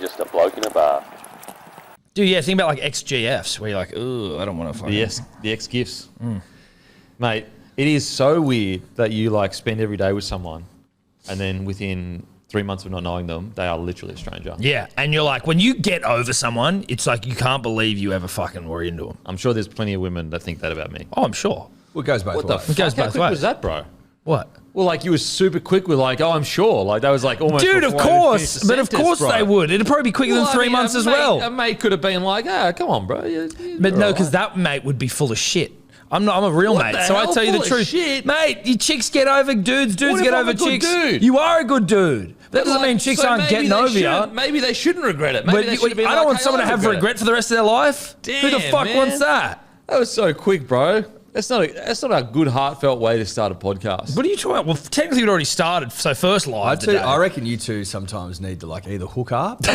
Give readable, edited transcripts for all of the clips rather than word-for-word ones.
just a bloke in a bar. Dude, yeah, think about like ex-GFs where you're like, ooh, I don't want to fucking... The ex-gifts. Mate, it is so weird that you like spend every day with someone and then within 3 months of not knowing them, they are literally a stranger. Yeah, and you're like, when you get over someone, it's like you can't believe you ever fucking were into them. I'm sure there's plenty of women that think that about me. Oh, I'm sure. Well, it goes both ways. It goes How both quick ways. was that, bro? What? Well, like you were super quick with like, oh, I'm sure. Like that was like almost. Dude, of before I even course. finished the But of sentence, course bro. they would. It'd probably be quicker than 3 months as well. A mate could have been like, come on, bro. But no, because that mate would be full of shit. I'm a real What mate, the so I hell? tell you the Full of truth. shit? Mate, you chicks get over dudes, dudes What if get I'm over a good chicks. dude? You are a good dude. That doesn't like, mean chicks so aren't maybe getting they over you. shouldn't- Maybe they shouldn't regret it. Maybe But they should have been I don't like, want hey, someone to I have regret regret for the rest of their life. Who the Damn, fuck man. wants that? That was so quick, bro. That's not a good, heartfelt way to start a podcast. What are you talking about? Well, technically, it already started, so first live today. I reckon you two sometimes need to like either hook up or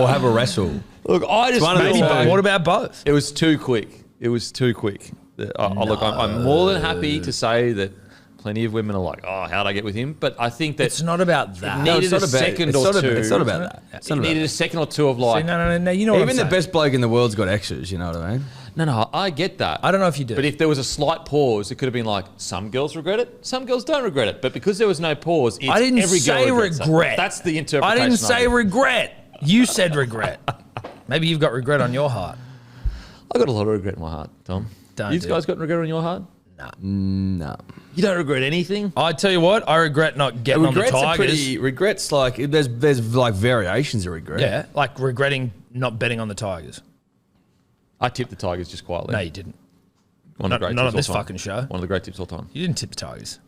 have a wrestle. Look, I just Maybe, but what about both? It was too quick. Look, I'm more than happy to say that plenty of women are like, oh, how'd I get with him? But I think that It's not about that. needed it's a not about- second it's or not two. about- it's not about that. It's not It about needed that. a second or two of See, like, no. You know what Even I'm the saying. best bloke in the world's got extras, you know what I mean? no, I get that. I don't know if you do. But if there was a slight pause, it could have been like, some girls regret it, some girls don't regret it. But because there was no pause, it's I didn't every say girl regrets it. regret. That's the interpretation. I didn't say of it. regret. You said regret. Maybe you've got regret on your heart. I got a lot of regret in my heart, Tom. Don't You do guys got regret on your heart? No. You don't regret anything? I tell you what, I regret not getting on the Tigers. Regrets like there's like variations of regret. Yeah, like regretting not betting on the Tigers. I tipped the Tigers just quietly. No, you didn't. One of the great Not tips on this all time. fucking show. One of the great tips all time. You didn't tip the Tigers.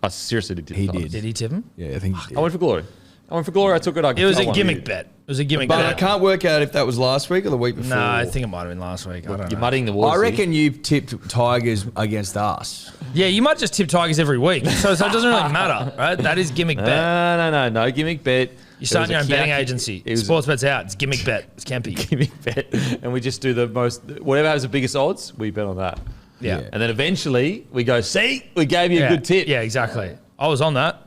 I seriously did tip He the Tigers. Did he tip them? Yeah, I think he did. I went for glory. I took it. It was a gimmick bet. It was a gimmick But I bet. can't work out if that was last week or the week before. No, I think it might have been last week. I don't You're know. muddying the waters. I here. reckon you tipped Tigers against us. Yeah, you might just tip Tigers every week, so it doesn't really matter, right? That is gimmick bet. No gimmick bet. You're starting your own betting agency. It was Sports bet's out. It's gimmick bet. It's Campy. a gimmick bet, and we just do the most. Whatever has the biggest odds, we bet on that. Yeah. And then eventually we go, see, we gave you a good tip. Yeah, exactly. I was on that.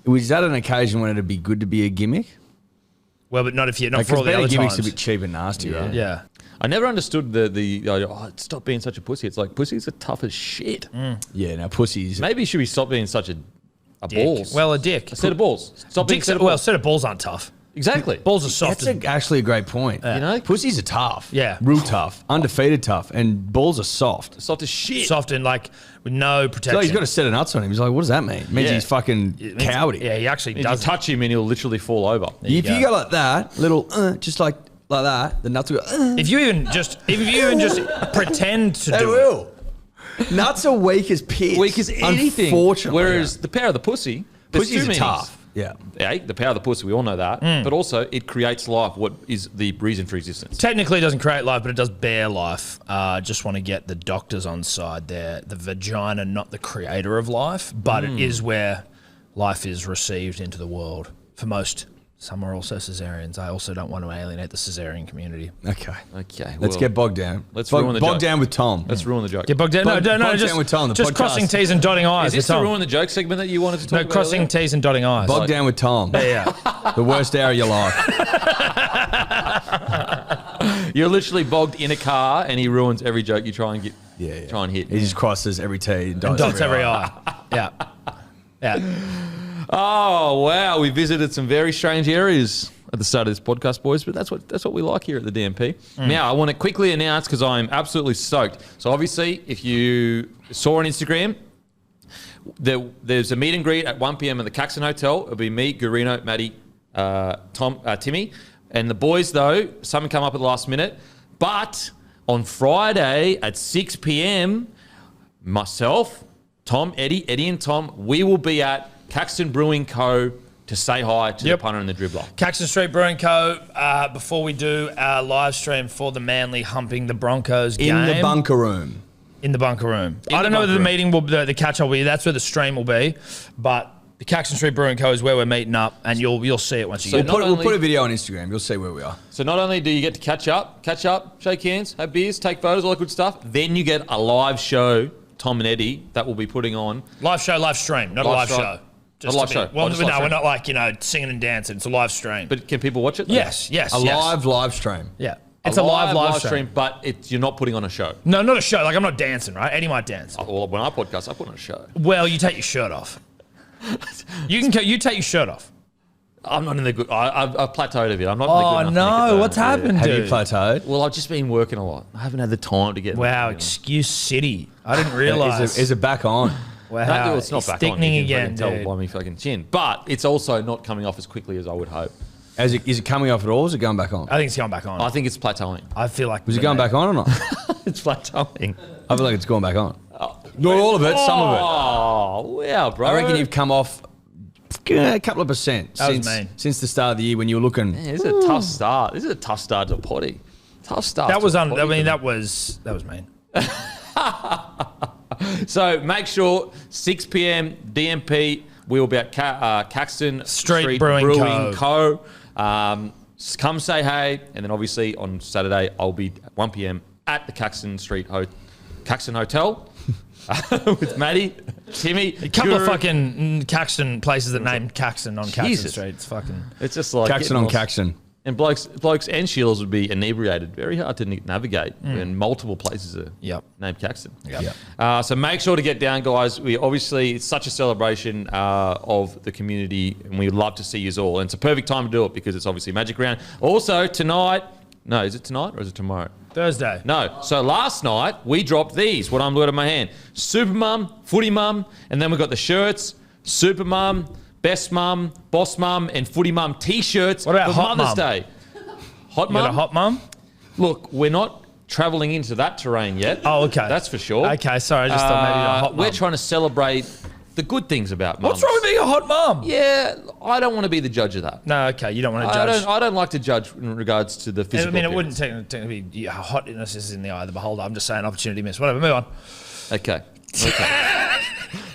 Was that an occasion when it'd be good to be a gimmick? Well, but not if you're not Like, for all 'cause the betting other gimmicks times. a bit cheap and nasty, right? Yeah. I never understood the stop being such a pussy. It's like pussies are tough as shit. Yeah, now pussies. Maybe should we stop being such a Dick. balls? Well, a dick. a set of balls. Stop being a set of Well, balls. set of balls aren't tough. Exactly. Balls are soft. That's actually a great point. You know, Pussies are tough. Yeah. Real tough. Undefeated tough. And balls are soft. soft as shit. soft and like with no protection. So he's got a set of nuts on him. He's like, what does that mean? It means Yeah. he's fucking It means- cowardy. Yeah, he actually If you does. touch him and he'll literally fall over. If you go like that, little, just like that, the nuts will go, If you even just pretend to They do it. will. Nuts are weak as piss. Weak as anything. Unfortunately. Whereas the power of the pussy, there's pussies two are meanings. tough. Yeah. Yeah, the power of the pussy, we all know that. But also, it creates life, what is the reason for existence. Technically, it doesn't create life, but it does bear life. Just want to get the doctors on side there. The vagina, not the creator of life, but it is where life is received into the world. For most, some are also cesareans. I also don't want to alienate the cesarean community. Okay. Okay, Let's well, get bogged down. let's ruin the Bogged joke. down with Tom. Let's ruin the joke. Get bogged down. Bogged No, down just, with Tom, the just podcast. crossing T's and dotting I's. Is this with the Tom. ruin the joke segment that you wanted to talk No, about? crossing earlier? T's and dotting I's. Bogged down with Tom. Yeah. The worst hour of your life. You're literally bogged in a car and he ruins every joke you try and get. Yeah. Try and hit. He just crosses every T and dots, Dots every eye. Yeah. Yeah. Oh wow, we visited some very strange areas at the start of this podcast, boys. But that's what we like here at the DMP. Now I want to quickly announce because I'm absolutely stoked. So obviously, if you saw on Instagram, there's a meet and greet at 1 p.m. at the Caxton Hotel. It'll be me, Gurino, Matty, Timmy, and the boys. Though some come up at the last minute, but on Friday at 6 p.m. myself, Tom, Eddy and Tom, we will be at Caxton Brewing Co. to say hi to the punter and the dribbler. Caxton Street Brewing Co. Before we do our live stream for the Manly humping the Broncos game. In the bunker room. In the bunker room. In I don't the know whether the bunker meeting will, the catch-up will be, that's where the stream will be, but the Caxton Street Brewing Co. is where we're meeting up, and you'll see it once you So get not there. We'll put a video on Instagram. You'll see where we are. So not only do you get to catch up, shake hands, have beers, take photos, all that good stuff, then you get a live show, Tom and Eddy, that we'll be putting on. Live show, live stream, not a live Live show. Just A live to show. be- Well, Oh, just no, live we're stream. not like singing and dancing. It's a live stream. But can people watch it? yes. A live stream. Yeah. It's a live stream. But you're not putting on a show. No, not a show. Like I'm not dancing, right? Eddie might dance. Well, when I podcast, I put on a show. Well, you take your shirt off. You take your shirt off. I'm not in the good. I've plateaued a bit. I'm not. Oh in the good enough to no! make it What's there. happened, Have dude? you plateaued? Well, I've just been working a lot. I haven't had the time to get. Wow, you know. excuse city. I didn't realize. Is it back on? Wow, No, it's not back on. thickening You can again, fucking tell dude. by me fucking chin. But it's also not coming off as quickly as I would hope. Is it coming off at all? Or is it going back on? I think it's going back on. I think it's plateauing. I feel like Was it going back on or not? It's plateauing. I feel like it's gone back on. Not all of it, some of it. Oh, wow, bro. I reckon you've come off a couple of percent That was mean. since the start of the year when you were looking. Man, this is a tough start. This is a tough start to a potty. Tough start. That to was a potty, man. that was mean. So make sure 6 p.m. DMP. We'll be at Caxton Street Brewing Co. Come say hey, and then obviously on Saturday I'll be at 1 p.m. at the Caxton Hotel with Matty, Timmy. A couple of Guru. fucking Caxton places that named Caxton on Caxton Jesus. Street. It's fucking. It's just like Caxton getting on lost. Caxton. And blokes and Sheilas would be inebriated. Very hard to navigate when multiple places are Yep. named Caxton. Yep. So make sure to get down, guys. We obviously, it's such a celebration of the community, and we love to see you all. And it's a perfect time to do it because it's obviously Magic Round. Also, tonight, no, is it tonight or is it tomorrow? Thursday. No. So last night, we dropped these, what I'm looking at my hand. Super Mum, Footy Mum, and then we got the shirts, Super Mum, Best Mum, Boss Mum, and Footy Mum t-shirts What about for Hot Mother's Mum? Day. Hot You got a Mum? hot mum? Look, we're not travelling into that terrain yet. Oh, okay. That's for sure. Okay, sorry. I just thought maybe a hot mum. We're trying to celebrate the good things about mums. What's wrong with being a hot mum? Yeah, I don't want to be the judge of that. No, okay. You don't want to judge. I don't like to judge in regards to the I physical mean, it appearance. wouldn't technically be hotness is in the eye of the beholder. I'm just saying opportunity missed. Whatever, move on. Okay.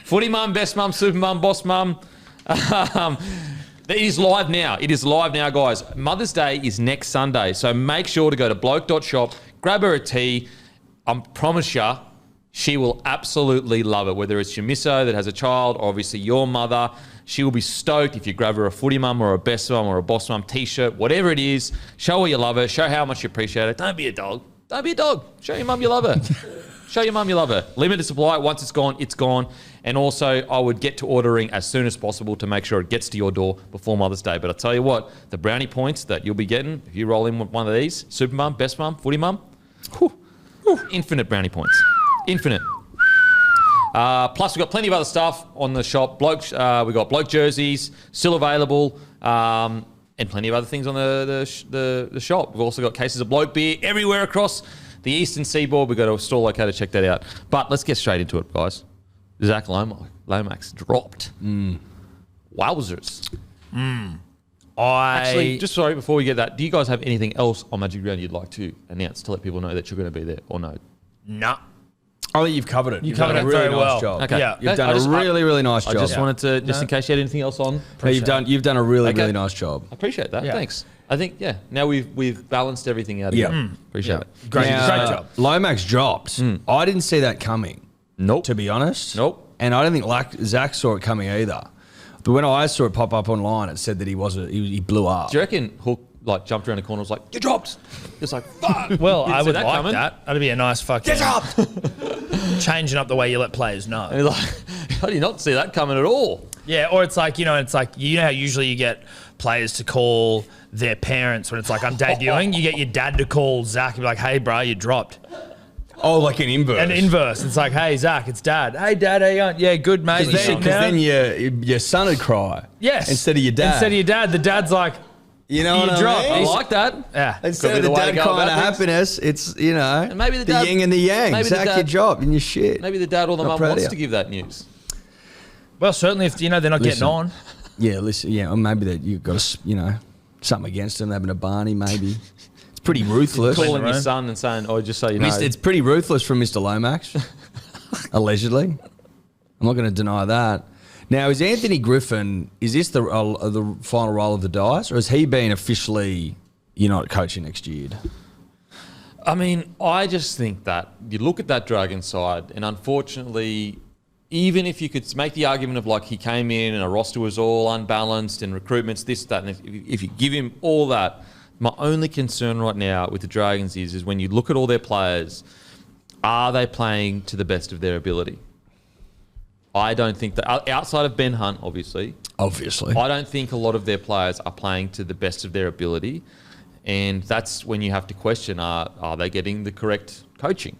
Footy Mum, Best Mum, Super Mum, Boss Mum. It is live now. It is live now, guys. Mother's Day is next Sunday, so make sure to go to bloke.shop, grab her a tea. I promise you, she will absolutely love it. Whether it's your misso that has a child, or obviously your mother, she will be stoked if you grab her a Footy Mum or a Best Mum or a Boss Mum t-shirt, whatever it is. Show her you love her. Show how much you appreciate it. Don't be a dog. Don't be a dog. Show your mum you love her. Show your mum you love her. Limited supply. Once it's gone, it's gone. And also, I would get to ordering as soon as possible to make sure it gets to your door before Mother's Day. But I tell you what, the brownie points that you'll be getting if you roll in with one of these, Super Mum, Best Mum, Footy Mum, infinite brownie points. Infinite. Plus, we've got plenty of other stuff on the shop. We've got Bloke jerseys still available, and plenty of other things on the shop. We've also got cases of Bloke beer everywhere across the eastern seaboard. We've got a store locator. Check that out. But let's get straight into it, guys. Zac Lomax dropped. Wowzers. Actually, just sorry, before we get that, do you guys have anything else on Magic Round you'd like to announce to let people know that you're going to be there or no? No. I think you've covered it. You You've covered done it a really very nice well. job. Okay. Yeah. You've done I just- a really nice I job. just wanted to, just in case you had anything else on. No, you've done a really Okay. nice job. I appreciate that. Yeah. Thanks. I think, yeah, now we've balanced everything out again. Appreciate it. Great, Now, great job. Lomax dropped. I didn't see that coming, Nope. to be honest. Nope. And I don't think Zach saw it coming either. But when I saw it pop up online, it said that he blew up. Do you reckon Hook jumped around the corner and was like, you dropped? It's like, fuck. Well, Didn't I see would that like coming. that. That'd be a nice fucking... Get up! changing up the way you let players know. And he's like, how do you not see that coming at all? Yeah, or it's like, you know how usually you get players to call their parents when it's like, I'm debuting. You get your dad to call Zach and be like, hey, bro, you dropped. Oh, like an inverse. An inverse. It's like, hey, Zach, it's dad. Hey, dad, how you going? Yeah, good, mate. You Because sitting down? then your son would cry. Yes. Instead of your dad. Instead of your dad, the dad's like, you know you what drop. I I mean? like that. yeah. Instead Could of be the the way to dad go kind about of things. happiness, it's, you know, And maybe the dad- yin and the yang. maybe the Zach, you dad- dropped and your shit. Maybe the dad or the Not mum proud of wants you. to give that news. Well, certainly if, they're not Listen. getting on. Yeah, listen, yeah, or maybe that you've got, something against them, having a Barney, maybe. It's pretty ruthless. Calling your Right. son and saying, oh, just so you know. It's pretty ruthless from Mr. Lomax, allegedly. I'm not going to deny that. Now, is Anthony Griffin, is this the final roll of the dice, or has he been officially, you're not coaching next year? I mean, I just think that you look at that Dragon side, and unfortunately, even if you could make the argument of like he came in and a roster was all unbalanced and recruitments, this, that, and if you give him all that, my only concern right now with the Dragons is when you look at all their players, are they playing to the best of their ability? I don't think that, outside of Ben Hunt, obviously, I don't think a lot of their players are playing to the best of their ability. And that's when you have to question, are they getting the correct coaching?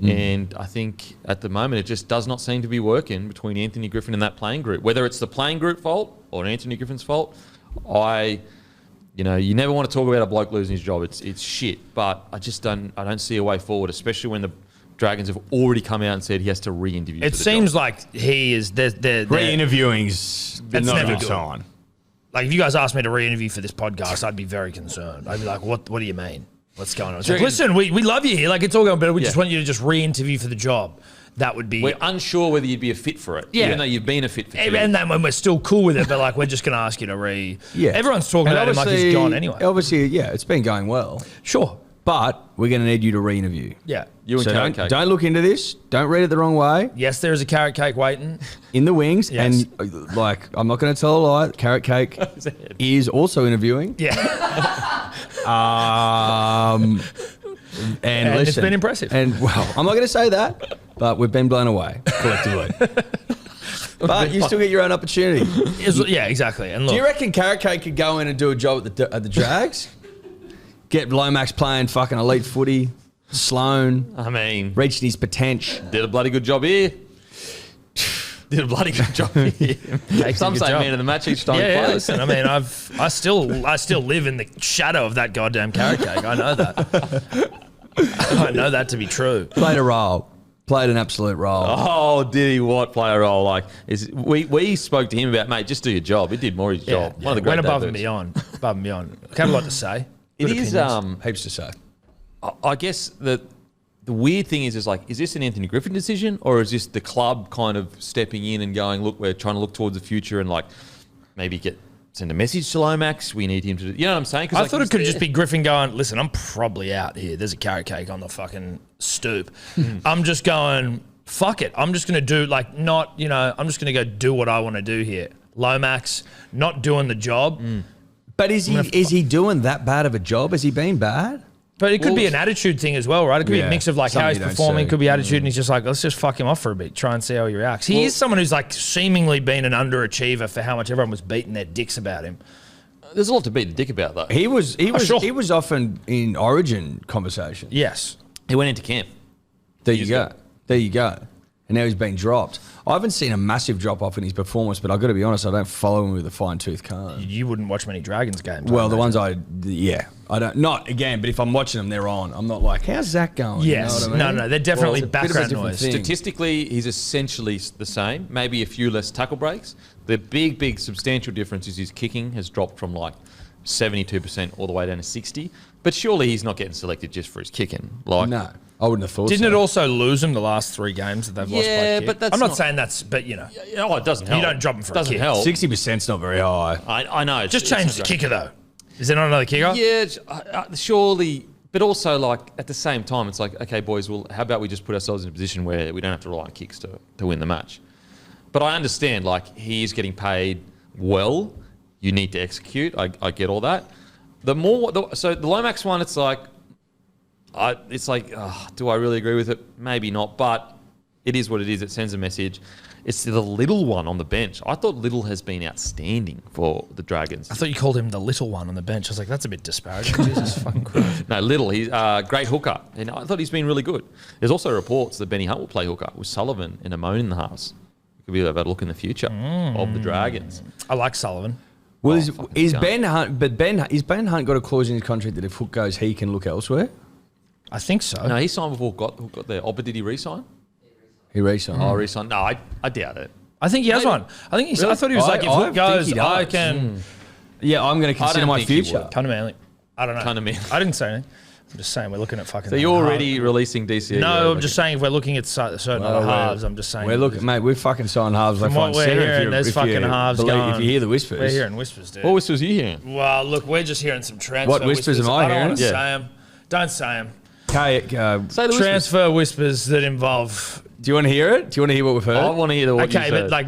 And I think at the moment it just does not seem to be working between Anthony Griffin and that playing group. Whether it's the playing group fault or Anthony Griffin's fault, you never want to talk about a bloke losing his job. It's shit. But I don't see a way forward, especially when the Dragons have already come out and said he has to re-interview. It seems like he is re-interviewing's not a good sign. Like if you guys asked me to re-interview for this podcast, I'd be very concerned. I'd be like, "What do you mean? What's going on?" It's like, listen, we love you here. Like it's all going better. We just want you to just re-interview for the job. That would be. We're unsure whether you'd be a fit for it, even though you've been a fit for it. And then when we're still cool with it, but like we're just going to ask you to re. Yeah. Everyone's talking about him like he's gone anyway. Obviously, it's been going well. Sure. But we're going to need you to re-interview. Yeah. You and Carrot Cake. Don't look into this. Don't read it the wrong way. Yes, there is a carrot cake waiting. In the wings. Yes. And I'm not going to tell a lie. Carrot Cake is also interviewing. Yeah. And listen, it's been impressive. And well, I'm not going to say that, but we've been blown away collectively. But you still get your own opportunity. Yeah, exactly. And look, do you reckon Carrot Cake could go in and do a job at the Drags? Get Lomax playing fucking elite footy. Sloan. I mean, reaching his potential. Did a bloody good job here. Some say man of the match each time he plays. Listen, I mean, I still live in the shadow of that goddamn carrot cake. I know that. I know that to be true. Played a role. Played an absolute role. Oh, did he play a role? Like we spoke to him about, mate, just do your job. He did more of his job. One of the great went above and beyond. Above and beyond. I have a lot to say. It is heaps to say. I guess the weird thing is like, is this an Anthony Griffin decision or is this the club kind of stepping in and going, look, we're trying to look towards the future and like maybe send a message to Lomax. We need him to, you know what I'm saying? I thought it could just be Griffin going, listen, I'm probably out here. There's a carrot cake on the fucking stoop. I'm just going, fuck it. I'm just going to do I'm just going to go do what I want to do here. Lomax not doing the job. But is he doing that bad of a job? Has he been bad? But it could be an attitude thing as well, right? It could be a mix of like how he's performing, could be attitude, and he's just like, let's just fuck him off for a bit, try and see how he reacts. He is someone who's like seemingly been an underachiever for how much everyone was beating their dicks about him. There's a lot to beat the dick about though. He was often in Origin conversation. Yes. He went into camp. There you go. And now he's been dropped. I haven't seen a massive drop-off in his performance, but I've got to be honest, I don't follow him with a fine-tooth comb. You wouldn't watch many Dragons games. Well, the ones I don't. Not again, but if I'm watching them, they're on. I'm not like, how's Zach going? Yes. You know what I mean? No, they're definitely background noise. Statistically, he's essentially the same, maybe a few less tackle breaks. The big, substantial difference is his kicking has dropped from like 72% all the way down to 60%. But surely he's not getting selected just for his kicking. Like, no. I wouldn't have thought Didn't it also lose them the last 3 games that they've lost by kick? But that's I'm not saying that's, but you know. Oh, it doesn't help. You don't drop them for doesn't a kick. help. 60%'s not very high. I know. Just change the kicker though. Is there not another kicker? Yeah, surely. But also, like, at the same time, it's like, okay, boys, well, how about we just put ourselves in a position where we don't have to rely on kicks to win the match? But I understand, like, he is getting paid well. You need to execute. I get all that. So the Lomax one, it's like, do I really agree with it? Maybe not, but it is what it is. It sends a message. It's the little one on the bench. I thought Little has been outstanding for the Dragons. I thought you called him the little one on the bench. I was like, that's a bit disparaging. Jesus fucking Christ. No, Little. He's a great hooker. And I thought he's been really good. There's also reports that Benny Hunt will play hooker with Sullivan and Amon in the halves. It could be a better look in the future of the Dragons. I like Sullivan. Well, is Ben Hunt got a clause in his contract that if Hook goes, he can look elsewhere? I think so. No, he signed before Hook got there. But did he re-sign? He re-signed. Oh, re-signed. No, I doubt it. I think he has one. I think I thought he was like, if Hook goes, I can. Yeah, I'm going to consider my future. Kind of manly. I don't know. Kind of manly. I didn't say anything. I'm just saying we're looking at fucking. So you're already releasing DCE? No, I'm just saying if we're looking at certain other halves, I'm just saying. We're looking, mate. We've fucking signed halves. From what we're hearing, there's fucking halves going. If you hear the whispers, we're hearing whispers, dude. What whispers are you hearing? Well, look, we're just hearing some transfer. What whispers am I hearing? I don't want to say them. Don't say them. Say the whispers. Transfer whispers that involve. Do you want to hear it? Do you want to hear what we've heard? I want to hear what you Okay, said. but like,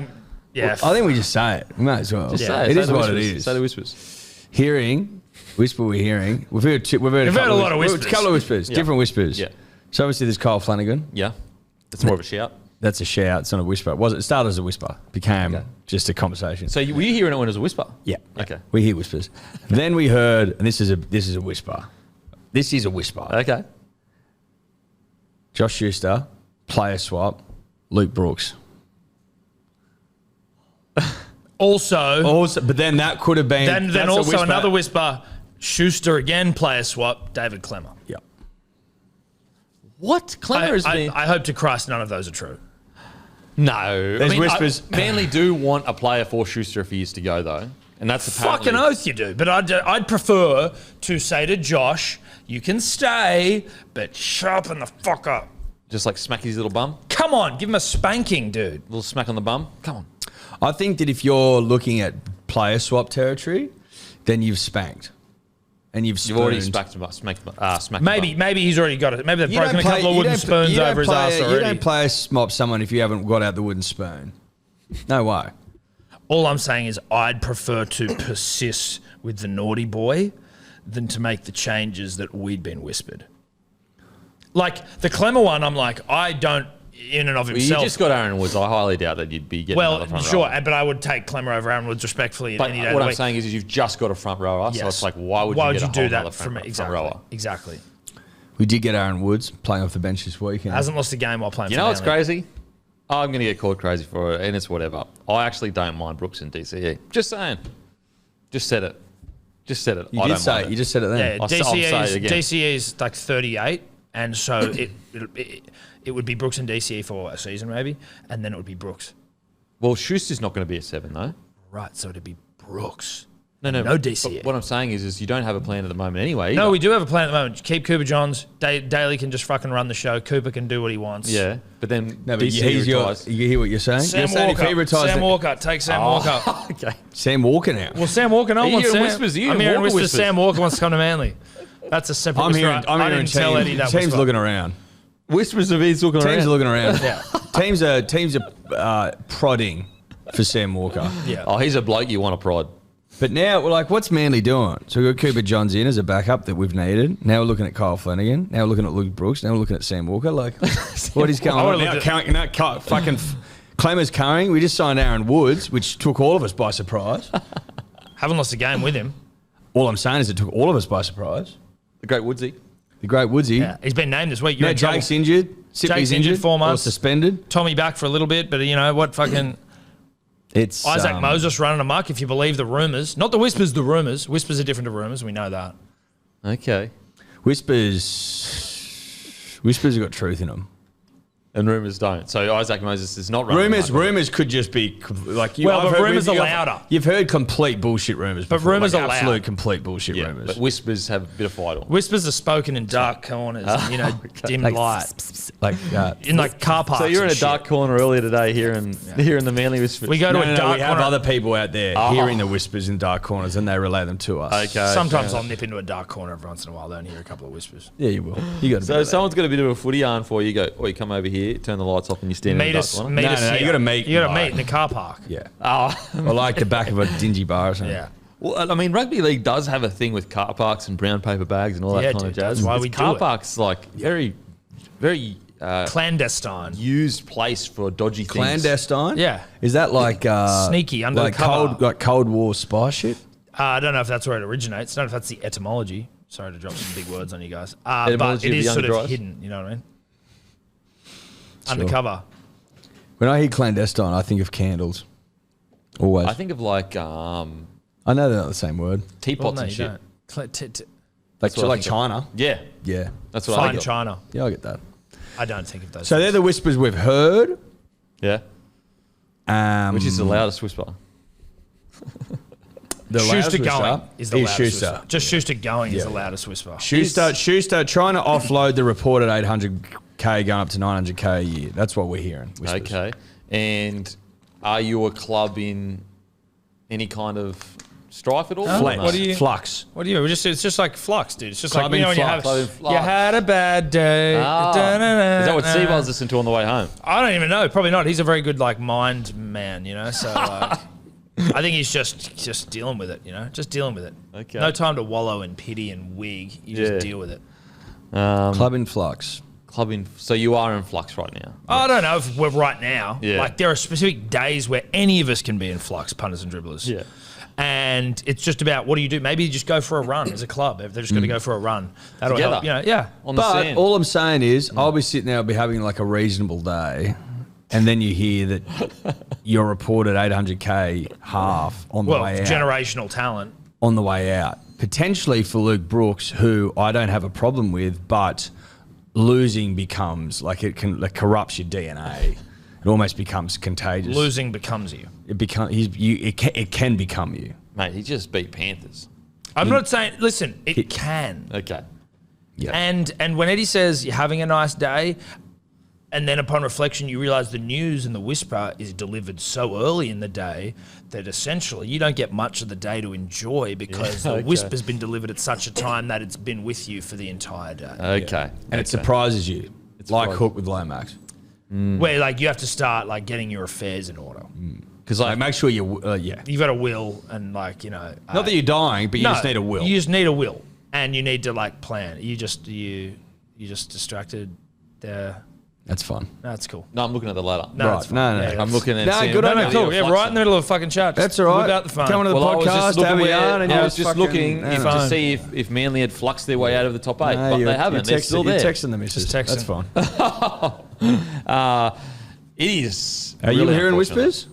yeah. I think we just say it. We might as well. Just Yeah. say It Say is the what it whispers. is. Say the whispers. Hearing, whisper we're hearing. We've heard a lot of whispers. A couple of whispers, Yeah. different whispers. Yeah. So obviously there's Kyle Flanagan. Yeah. That's more of a shout. That's a shout. It's not a whisper. It started as a whisper. Became just a conversation. So were you hearing it when it was a whisper? Yeah. Okay. We hear whispers. Then we heard, and this is a whisper. This is a whisper. Okay. Josh Schuster, player swap, Luke Brooks. Also, But then that could have been. then that's a also whisper. another whisper. Schuster again, player swap. David Clemmer. Yeah. What? Clemmer has been... I hope to Christ none of those are true. No. There's whispers. Manly do want a player for Schuster if he is to go, though. And that's apparently... Fucking oath you do. But I'd prefer to say to Josh, you can stay, but sharpen the fuck up. Just like smack his little bum. Come on, give him a spanking, dude. Little smack on the bum. Come on. I think that if you're looking at player swap territory, then you've spanked. And you've already spooned. smacked Maybe he's already got it. Maybe they've You broken a don't couple of you wooden don't- spoons you don't over his play- ass You already. don't player swap someone if you haven't got out the wooden spoon. No way. All I'm saying is I'd prefer to persist with the naughty boy than to make the changes that we'd been whispered. Like the Clemmer one, I'm like, I don't, in and of You himself. just got Aaron Woods. I highly doubt that you'd be getting well, another front sure, rower. but I would take Clemmer over Aaron Woods respectfully But any day of what the I'm week. saying is you've just got a front rower, so Yes. it's like, why would you get a do whole that other from front exactly? rower? Exactly. We did get Aaron Woods playing off the bench this weekend. Hasn't lost a game while playing. You for know what's Manly. crazy? I'm going to get called crazy for it, and it's whatever. I actually don't mind Brooks and DCE. Just saying. Just said it. Just said it. You I did don't say mind it. it. You just said it then. Yeah, I'll say it again. DCE is like 38, and so it would be Brooks and DCE for a season maybe, and then it would be Brooks. Well, Schuster's not going to be a 7, though. Right, so it'd be Brooks. No, No but DCE. what I'm saying is you don't have a plan at the moment anyway. No, either. we do have a plan at the moment. Keep Cooper Johns. Daly can just fucking run the show. Cooper can do what he wants. Yeah, but then No, but DCE retires. you hear what you're saying? Sam you're saying Walker. if he retires, Sam Walker. Take Sam Walker. Okay. Sam Walker now. Well, Sam Walker. No Are one you wants hearing Sam. whispers? Are you I'm hearing hearing Walker whispers. whispers? Sam Walker wants to come to Manly. That's a separate I'm whisper. hearing. I'm I hearing didn't tell Eddie that teams whisper. looking around. Whispers of he's looking Teams around. are looking around. Yeah. Teams are prodding for Sam Walker. Yeah. Oh, he's a bloke you want to prod. But now we're like, what's Manly doing? So we've got Cooper Johns in as a backup that we've needed. Now we're looking at Kyle Flanagan. Now we're looking at Luke Brooks. Now we're looking at Sam Walker. Like, what is going I on? would've Now looked at- fucking Clemmer's carrying. We just signed Aaron Woods, which took all of us by surprise. Haven't lost a game with him. All I'm saying is it took all of us by surprise. The great Woodsy. The great Woodsy. Yeah. He's been named this week. You're Now in trouble. Jake's injured. Sipley's Jake's injured 4 or months. suspended. Tommy back for a little bit, but you know what? Fucking It's Isaac Moses running amok. If you believe the rumours, not the whispers, the rumours. Whispers are different to rumours. We know that. Okay. Whispers have got truth in them. And rumours don't. So Isaac Moses is not running. Rumors could just be like Well, I've but heard- rumours are louder. You've heard complete bullshit rumors, But before, rumours like are loud. absolute complete bullshit Yeah, rumors. but whispers have a bit of fight on. Whispers are spoken in dark corners, and, you know, dim Like, light. like In like car parks. So you're in and a dark shit. corner earlier today, hearing the Manly whispers. We go to no, a no, dark we have corner. other people out there Oh. hearing the whispers in dark corners, and they relay them to us. Okay. Sometimes I'll nip into a dark corner every once in a while, though, and hear a couple of whispers. Yeah, you will. You got to. So someone's got a bit of a footy yarn for you. Go, you come over here, turn the lights off, and you stand in Meet the us. dark corner. Meet No, us no, here. you gotta meet You got to by- meet in the car park. Yeah, Oh. or like the back of a dingy bar or something. Yeah. Well, I mean, rugby league does have a thing with car parks and brown paper bags and all that Yeah, kind dude, of jazz. that's why It's we do car it. parks like very, very Clandestine. used place for dodgy things. Clandestine. Yeah. Is that like Sneaky, under like the cover. Cold War spy shit? I don't know if that's where it originates. I don't know if that's the etymology. Sorry to drop some big words on you guys. But Etymology it of is the sort of underdrive? hidden, you know what I mean? Undercover. When I hear clandestine, I think of candles. Always. I think of like I know they're not the same word. teapots Well, no, and you shit. don't. Like what I like think of. China. Yeah, Yeah. that's what I Fine think of. China. Yeah, I get that. I don't think of those. So they're the whispers we've heard. Yeah, which is the loudest whisper. The Schuster loudest going whisper is the loudest Schuster. whisper. Just Schuster going is Yeah. the loudest whisper. Schuster trying to offload the reported 800K going up to 900K a year. That's what we're hearing. Whispers. Okay, and are you a club in any kind of strife at all? Flex. What do you- Flux. What do you? It's just like flux, dude. It's just Clubbing like when flux. you had a bad day. Is that what Seabold's listened to on the way home? I don't even know. Probably not. He's a very good like mind man, you know. So I think he's just dealing with it, you know. Just dealing with it. Okay. No time to wallow in pity and wig. You just deal with it. Club in flux. So you are in flux right now. I don't know if we're right now. Yeah. Like there are specific days where any of us can be in flux, punters and dribblers. Yeah. And it's just about what do you do? Maybe you just go for a run as a club. If they're just going to go for a run, that'll Together. help. You know, yeah. On the But sand. all I'm saying is, I'll be sitting there, I'll be having like a reasonable day, and then you hear that you're reported 800k half on the Well, way out. generational talent. On the way out, potentially for Luke Brooks, who I don't have a problem with, but losing becomes like it corrupts your DNA. It almost becomes contagious. Losing becomes you. It can become you. Mate, he just beat Panthers. I'm not saying. Listen, it can. Okay. Yeah. And when Eddie says you're having a nice day, and then upon reflection you realise the news and the whisper is delivered so early in the day that essentially you don't get much of the day to enjoy because the whisper's been delivered at such a time that it's been with you for the entire day. Okay. And it surprises you, like surprising. Hook with Lomax. Where like you have to start like getting your affairs in order. Because Like, make sure you, yeah. You've got a will and like, you know. Not that you're dying, but you just need a will. You just need a will. And you need to like plan. You just distracted there. That's fun. No, that's cool. No, I'm looking at the ladder. No, Right. it's fine. No. Yeah, I'm looking at. No, seeing good what on No, you. the cool. Yeah, flux right in the middle of a fucking chat. That's all right. Without the phone. Coming to the Well, I was podcast, just looking, having yarn, and I you're was just fucking- looking no, if, no. to see if Manly had fluxed their way out of the top 8, but they haven't. They're still there. You're texting the missus. Just texting. That's fine. It is. Are you really hearing unfortunate. whispers?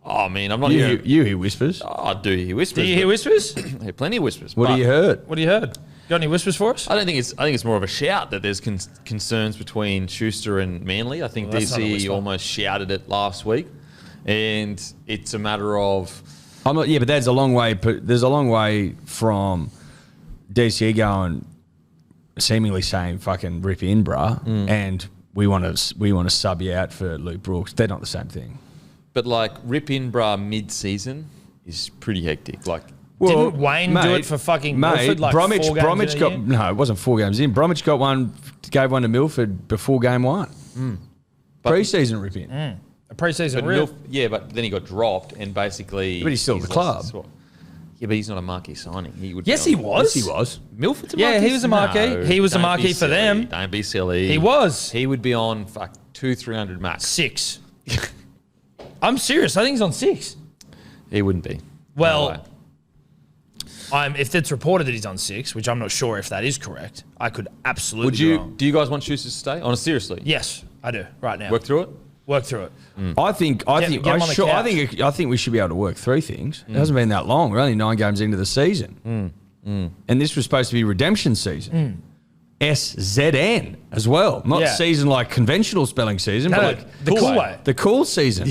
Oh man, I'm not You hearing. hear whispers. Oh, I do hear whispers. Do you hear whispers? I hear plenty of whispers. What but do you heard? What have you heard? Got any whispers for us? I don't think it's. I think it's more of a shout that there's concerns between Schuster and Manly. I think Well, that's not a DC whisper. almost shouted it last week, and it's a matter of. I'm not. Yeah, but there's a long way. There's a long way from DC going, seemingly saying "fucking rip in, bruh," and we want to sub you out for Luke Brooks. They're not the same thing. But like rip in bra mid-season is pretty hectic. Like Didn't Wayne do it for fucking Milford, like Bromwich, 4 games Bromwich in a got year? no. It wasn't 4 games in. Bromwich got one, gave one to Milford before game 1. Pre-season rip in. A preseason but rip. but then he got dropped and basically. But he's still at the lost club. his spot. Yeah, but he's not a marquee signing. He would. Yes, be he on- was. Yes, he was. Milford's a Yeah, marquee. he was a marquee. No, He was a don't marquee be for silly. them. Don't be silly. He was. He would be on 200-300 max. 6. I'm serious. I think he's on 6. He wouldn't be. Well, No way. if it's reported that he's on 6, which I'm not sure if that is correct, I could absolutely Would be you? wrong. Do you guys want Schuster to stay? Honest, seriously. Yes, I do. Right now. Work through it. Work through it. I think. I Get- think. get him on the couch. I think we should be able to work through things. It hasn't been that long. We're only 9 games into the season, and this was supposed to be redemption season. SZN as well, not Yeah. season like conventional spelling season, No, but no, like the cool way. the cool season,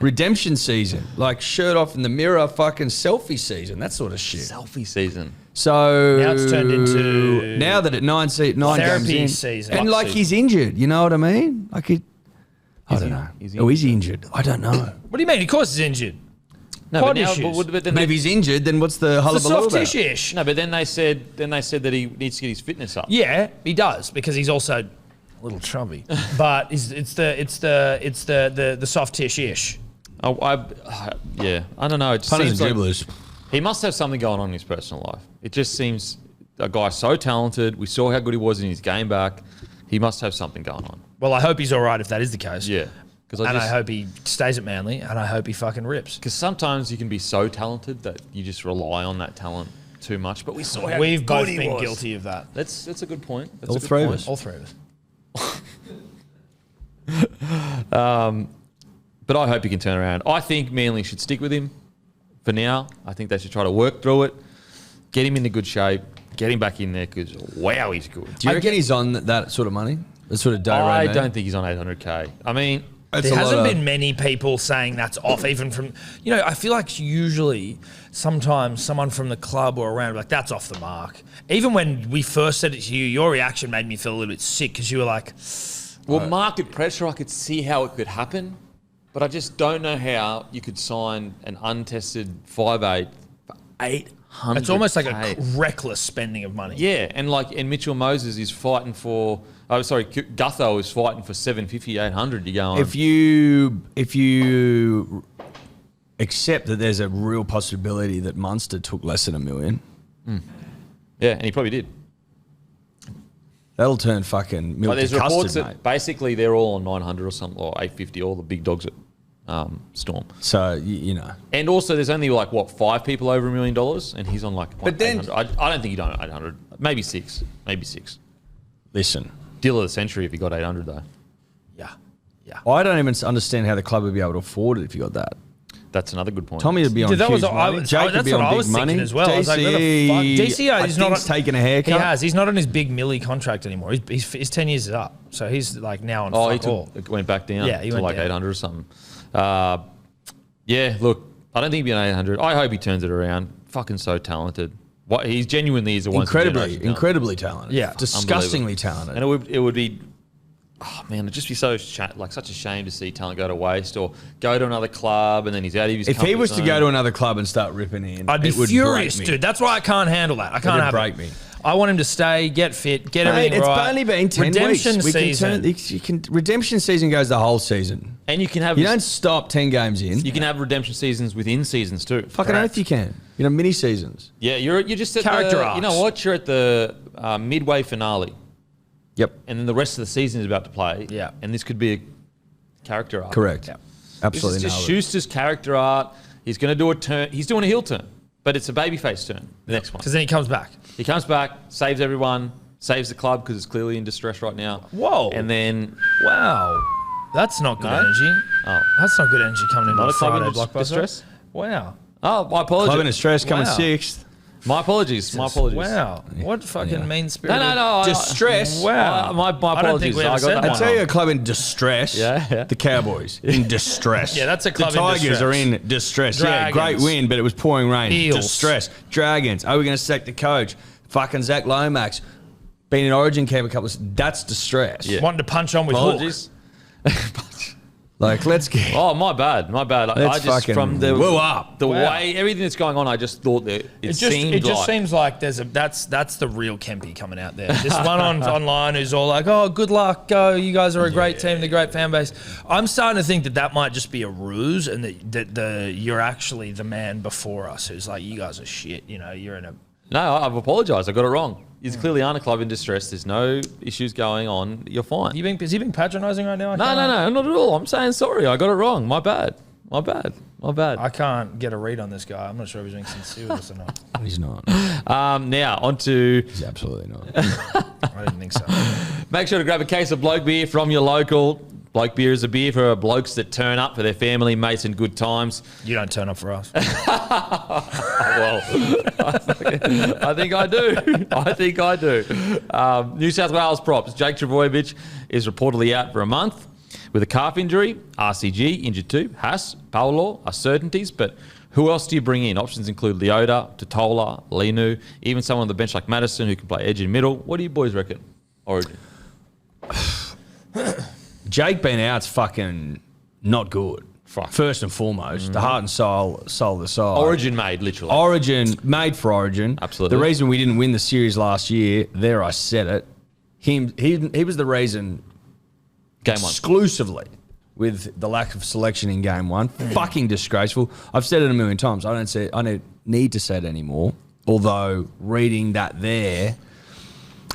redemption season, like shirt off in the mirror, fucking selfie season, that sort of shit. Selfie season. So Now it's turned into now that at 9 games therapy in, season. and like he's injured, you know what I mean? Like I don't know. Is he Oh, is he injured? I don't know. What do you mean? Of course he's injured. No, Quad but now, issues. but then But if he's injured, then what's the It's a hullabaloo soft about? tissue-ish. no, but then they said that he needs to get his fitness up. Yeah, he does because he's also a little chubby. But it's the soft tissue-ish. Yeah, I don't know. It just Punters seems and like dribblers. he must have something going on in his personal life. It just seems a guy so talented. We saw how good he was in his game back. He must have something going on. Well, I hope he's all right if that is the case. Yeah, because And I hope he stays at Manly, and I hope he fucking rips. because sometimes you can be so talented that you just rely on that talent too much. But we saw how We've good both he been was. guilty of that. That's a good point. That's All a good three of point. us. All 3 of us. But I hope he can turn around. I think Manly should stick with him for now. I think they should try to work through it, get him into good shape, get him back in there because, wow, he's good. Do you reckon he's on that sort of money? That sort of day I rate? don't think he's on 800K. I mean, That's There a lot hasn't of- been many people saying that's off, even from, you know, I feel like usually sometimes someone from the club or around, like, that's off the mark. Even when we first said it to you, your reaction made me feel a little bit sick because you were like, well, market pressure, I could see how it could happen, but I just don't know how you could sign an untested 5'8", 800. It's almost like a reckless spending of money. Yeah, and Mitchell Moses is fighting for. Oh, sorry, Gutho is fighting for 750, 800. You go on. If you accept that there's a real possibility that Munster took less than $1 million, yeah, and he probably did. that'll turn fucking milk There's to reports custard, that mate. basically they're all on 900 or something, or 850. All the big dogs at Storm. So you know, And also, there's only 5 people over $1 million, and he's on But then- 800. I don't think he'd own 800. Maybe six. listen, Deal of the century if he got 800 though. Yeah. I don't even understand how the club would be able to afford it if you got that. That's another good point. Tommy would be on Dude, that huge was money. Jake would that's be what on I big was money. thinking as well. I was like, where the fuck? DCO I is not think's taking a haircut. He has. He's not on his big milli contract anymore. His 10 years is up, so he's like now on. Oh, fuck all. it went back down Yeah, he to went down. 800 or something. Yeah, look, I don't think he'd be on 800. I hope he turns it around. Fucking so talented. He's genuinely is a once in a generation talent. Incredibly talented. Yeah. Disgustingly talented. And it would be, oh man, it'd just be such a shame to see talent go to waste or go to another club and then he's out of his If he comfort was to zone. go to another club and start ripping in, I'd be it would furious, break me. dude. That's why I can't handle that. I can't It'd have break it. me. I want him to stay, get fit, get Mate, everything it's right. only been 10 Redemption weeks. season. Redemption season goes the whole season. And you can have You don't stop 10 games in. you can have redemption seasons within seasons too. Fucking oath you can. You know, mini seasons. Yeah, you're just at Character you know arcs. what? You're at the midway finale. Yep. And then the rest of the season is about to play. Yeah. And this could be a character arc. Correct. Yeah. Absolutely. This is just nailed it. Schuster's character art. He's going to do a turn. He's doing a heel turn, but it's a babyface turn. The next one. Because then he comes back. He comes back, saves everyone, saves the club because it's clearly in distress right now. Whoa. And then Wow. That's not good No? energy. Oh. That's not good energy coming in Not on a club in Friday blockbuster. distress? Wow. oh, my apologies. Club in distress coming Wow. sixth. My apologies. My apologies. Wow. What fucking mean spirited. No. Distress. Wow. My I don't think apologies. we ever I said got that. that I tell you, one. a club in distress. Yeah. The Cowboys in distress. Yeah, that's a club The in Tigers distress. are in distress. Yeah, great Dragons. win, but it was pouring rain. Eels. Distress. Dragons. Are we going to sack the coach? Fucking Zac Lomax. Been in Origin camp a couple of. That's distress. Yeah. Wanting to punch on with Apologies. Like, let's get. Oh, my bad. I Let's just fucking from the woo up. the Wow. way everything that's going on, I just thought that it seemed It just like seems like that's the real Kempy coming out there. This one online who's all like, "Oh, good luck, go! You guys are a great team, the great fan base." I'm starting to think that might just be a ruse, and that you're actually the man before us who's like, "You guys are shit." You know, you're in a. No, I've apologised. I got it wrong. You clearly aren't a club in distress. There's no issues going on. You're fine. Is he being patronising right now? No, not at all. I'm saying sorry. I got it wrong. My bad. I can't get a read on this guy. I'm not sure if he's being sincere with us or not. He's not. Now, on to He's absolutely not. I didn't think so. make sure to grab a case of Bloke beer from your local. Bloke beer is a beer for blokes that turn up for their family, mates, and good times. You don't turn up for us. Well, I think I do. New South Wales props. Jake Trbojevic is reportedly out for a month with a calf injury. RCG injured too. Haas, Paolo are certainties, but who else do you bring in? Options include Leota, Totola, Linu, even someone on the bench like Madison who can play edge and middle. What do you boys reckon? Origin. Jake being out's fucking not good. Fuck. First and foremost, the heart and soul of the side. Origin made, literally. Origin, made for Origin. Absolutely. The reason we didn't win the series last year, there I said it. He was the reason Game one. exclusively with the lack of selection in game one. Fucking disgraceful. I've said it a million times. I don't need to say it anymore. Although reading that there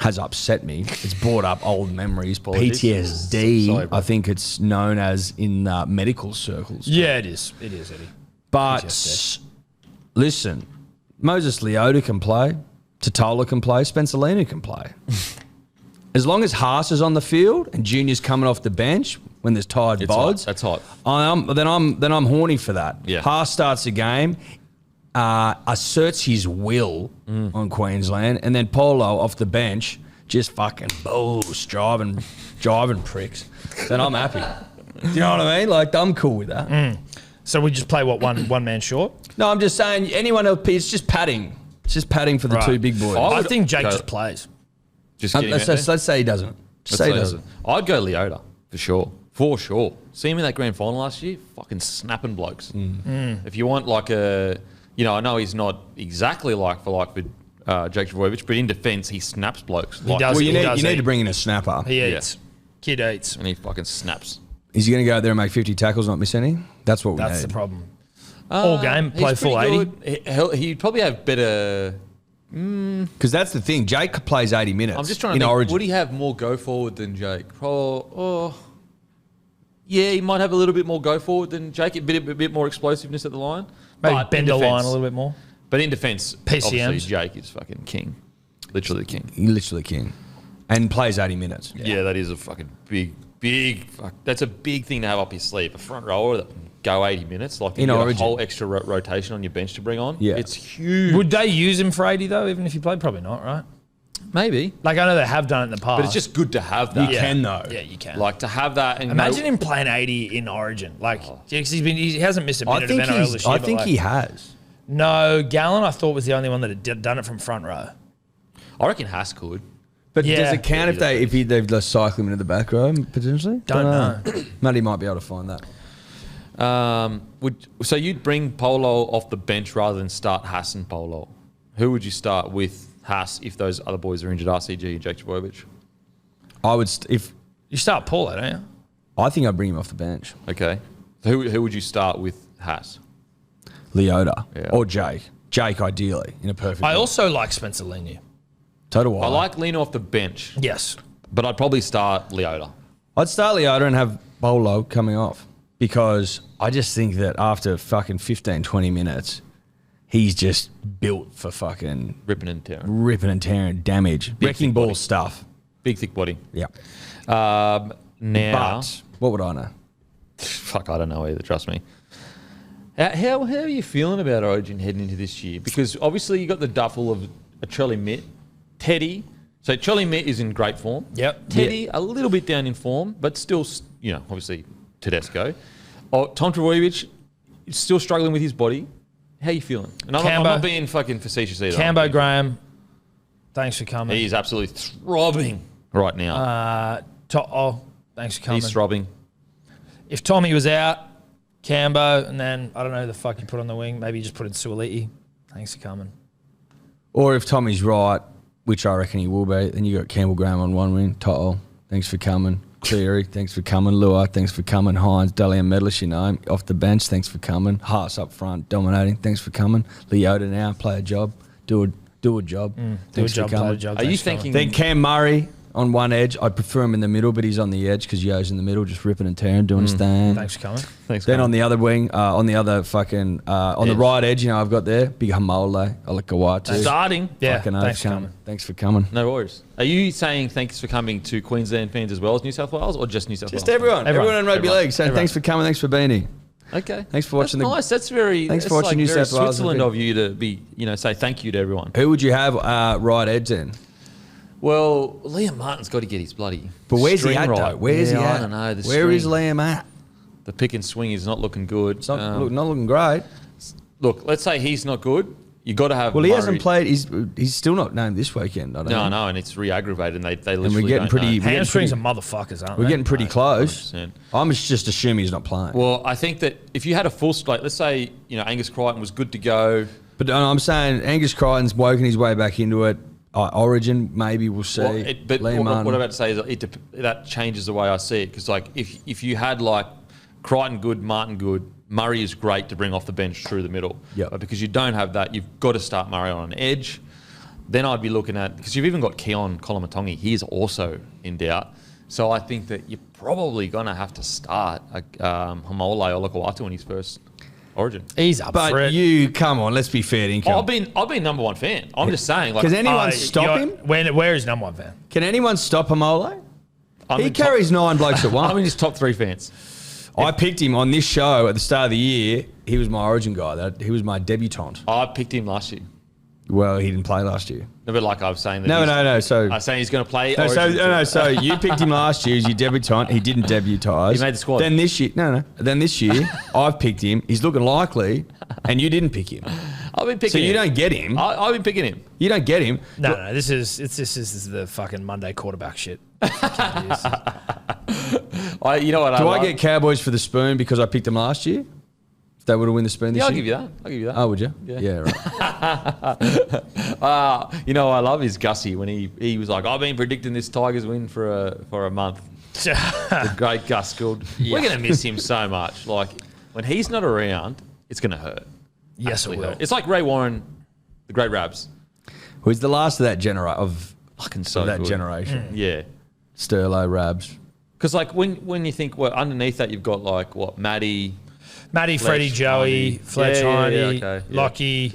has upset me. It's brought up old memories. Apologies. PTSD, Sorry, bro. I think it's known as in medical circles. Yeah, it is. It is, Eddie. But PTSD. listen, Moses Leota can play, Totola can play, Spencer Lena can play. As long as Haas is on the field and Junior's coming off the bench when there's tired It's hot. bods, That's hot. then I'm horny for that. Yeah. Haas starts the game, asserts his will on Queensland, and then Polo off the bench just fucking boos, driving pricks. Then I'm happy. Do you know what I mean? Like, I'm cool with that. So we just play one man short. No, I'm just saying anyone else, it's just padding. It's just padding for the Right. two big boys. I I would think Jake go- just plays. Just get him out there. Let's say he doesn't. Just say he doesn't. I'd go Leota for sure. For sure. See him in that grand final last year? Fucking snapping blokes. If you want like a I know he's not exactly like for like with Jake Trbojevic, but in defence, he snaps blokes. He does. Well, you does need eat. to bring in a snapper. He eats. Kid eats. And he fucking snaps. Is he going to go out there and make 50 tackles, not miss any? That's what we That's need. the problem. All game, play He's full pretty 80. good. He'd probably have better. Because that's the thing. Jake plays 80 minutes. I'm just trying to in think. Origin. Would he have more go forward than Jake? Yeah, he might have a little bit more go forward than Jake. A bit more explosiveness at the line. Maybe But bend in the line defence- a little bit more. But in defence, PCMs. obviously Jake is fucking king. Literally the king. He literally can. And plays 80 minutes. Yeah, that is a fucking big. That's a big thing to have up your sleeve. A front rower that can go 80 minutes, like In you get a Origin. whole extra rotation on your bench to bring on. Yeah. It's huge. Would they use him for 80 though, even if he played? Probably not, right? Maybe, Like I know they have done it in the past. but it's just good to have that. You can though. Yeah, you can. Like to have that. And Imagine him playing 80 in Origin. Like, yeah, 'cause he hasn't missed a I minute think of NRL this year. I but think like- he has. No, Gallen I thought was the only one that had done it from front row. I reckon Haas could. But Yeah. does it count if they've just cycle him into the back row potentially? Don't know. Matty might be able to find that. So you'd bring Polo off the bench rather than start Haas and Polo. Who would you start with Haas if those other boys are injured? RCG and Jake Trbojevic. I would You start Paulo, don't you? I think I'd bring him off the bench. Okay. So who would you start with Haas? Leota Yeah. or Jake. Jake ideally in a perfect. I world. also like Spencer Leniu. Total I like Lino off the bench, Yes. but I'd probably start Leota. I'd start Leota and have Bolo coming off because I just think that after fucking 15, 20 minutes, he's just built for fucking Ripping and tearing. ripping and tearing damage. Wrecking thick ball body. stuff. Big, thick body. Yeah. Now, But what would I know? fuck, I don't know either, trust me. How are you feeling about Origin heading into this year? Because obviously you got the duffel of a Charlie Mitt, Teddy. So Charlie Mitt is in great form. Yep. Teddy, a little bit down in form, but still, obviously Tedesco. Tom Trbojevic, still struggling with his body. How you feeling? And I'm not being fucking facetious either. Cambo Graham, thanks for coming. He's absolutely throbbing right now. Thanks for coming. He's throbbing. If Tommy was out, Cambo, and then I don't know who the fuck you put on the wing. Maybe you just put in Suoliti. Thanks for coming. Or if Tommy's right, which I reckon he will be, then you got Campbell Graham on one wing. Toto, thanks for coming. Cleary, thanks for coming. Lua, thanks for coming. Hines, Dalian Medalist, you know him. Off the bench, thanks for coming. Haas up front, dominating, thanks for coming. Leota now, play a job. Do a job. Do a job, play a job. Are you thanks for coming. thinking? Then Cam Murray on one edge. I'd prefer him in the middle, but he's on the edge because Yo's in the middle, just ripping and tearing, doing his thing. Thanks for coming. Thanks. Then on the other wing, on the other fucking, on the Edge. right edge, I've got there, big Hamole, Alakawatu. Starting. Yeah, Fucking thanks oath, for coming. Thanks for coming. No worries. Are you saying thanks for coming to Queensland fans as well as New South Wales, or just New South Wales? Just everyone in rugby Everyone. league saying thanks for coming, thanks for being here. Okay. Thanks for watching That's the- nice. That's very. Thanks for that's watching New very South Wales Switzerland rugby. of you to be, say thank you to everyone. Who would you have right edge then? Well, Liam Martin's got to get his bloody. But where's he string at right. though? Where's he Yeah, at? I don't know. Where is Liam at? The pick and swing is not looking good. It's not, not looking great. Look, let's say he's not good. You got to have. Well, he Murray. hasn't played. He's still not named this weekend. I don't know. No, and it's re-aggravated, and they And literally we're getting don't pretty. know. We're Hamstrings are getting motherfuckers, aren't we're they? getting pretty close. 100%. I'm just assuming he's not playing. Well, I think that if you had a full slate, let's say Angus Crichton was good to go. But I'm saying Angus Crichton's woken his way back into it. Origin, maybe we'll see. Well, but Liam what I'm Martin. about to say is that changes the way I see it, because if you had Crichton good, Martin good, Murray is great to bring off the bench through the middle. Yep. But because you don't have that, you've got to start Murray on an edge. Then I'd be looking at, because you've even got Keon Kolomatongi, he is also in doubt. So I think that you're probably going to have to start Hamole Olakawatu in his first Origin. He's up for But it. you come on, let's be fair to I've income. been number one fan. I'm just saying. Can anyone stop him? Where is number one fan? Can anyone stop Hamole? I'm He in top- carries 9 blokes at I'm once. in his top 3 fans. I picked him on this show at the start of the year. He was my Origin guy. He was my debutant. I picked him last year. Well, he didn't play last year. No, but I was saying that. No. So I was saying he's going to play. No, Origin. so you picked him last year as your debutant. He didn't debutise. He made the squad. Then this year, Then this year, I've picked him. He's looking likely, and you didn't pick him. I've been picking So him. you don't get him. I've been picking him. You don't get him. No. This is the fucking Monday quarterback shit. You know what? Do I get Cowboys for the spoon because I picked them last year? If they were to win the spoon this Yeah, I'll year? give you that. I'll give you that. Oh, would you? Yeah. Right. You know, I love his Gussie when he was like, I've been predicting this Tigers win for a month. The great Gus Gould. We're going to miss him so much. Like, when he's not around, it's going to hurt. Yes, it Absolutely will. hurt. It's like Ray Warren, the great Rabs. Who's the last of that Fucking so of that good. generation? Yeah. Sterlo, Rabs. Because, like, when you think, well, underneath that, you've got, like, what, Matty, Matty, Freddie, Joey, Hindy. Fletch, Yeah, Hindy, okay, yeah. Lockie.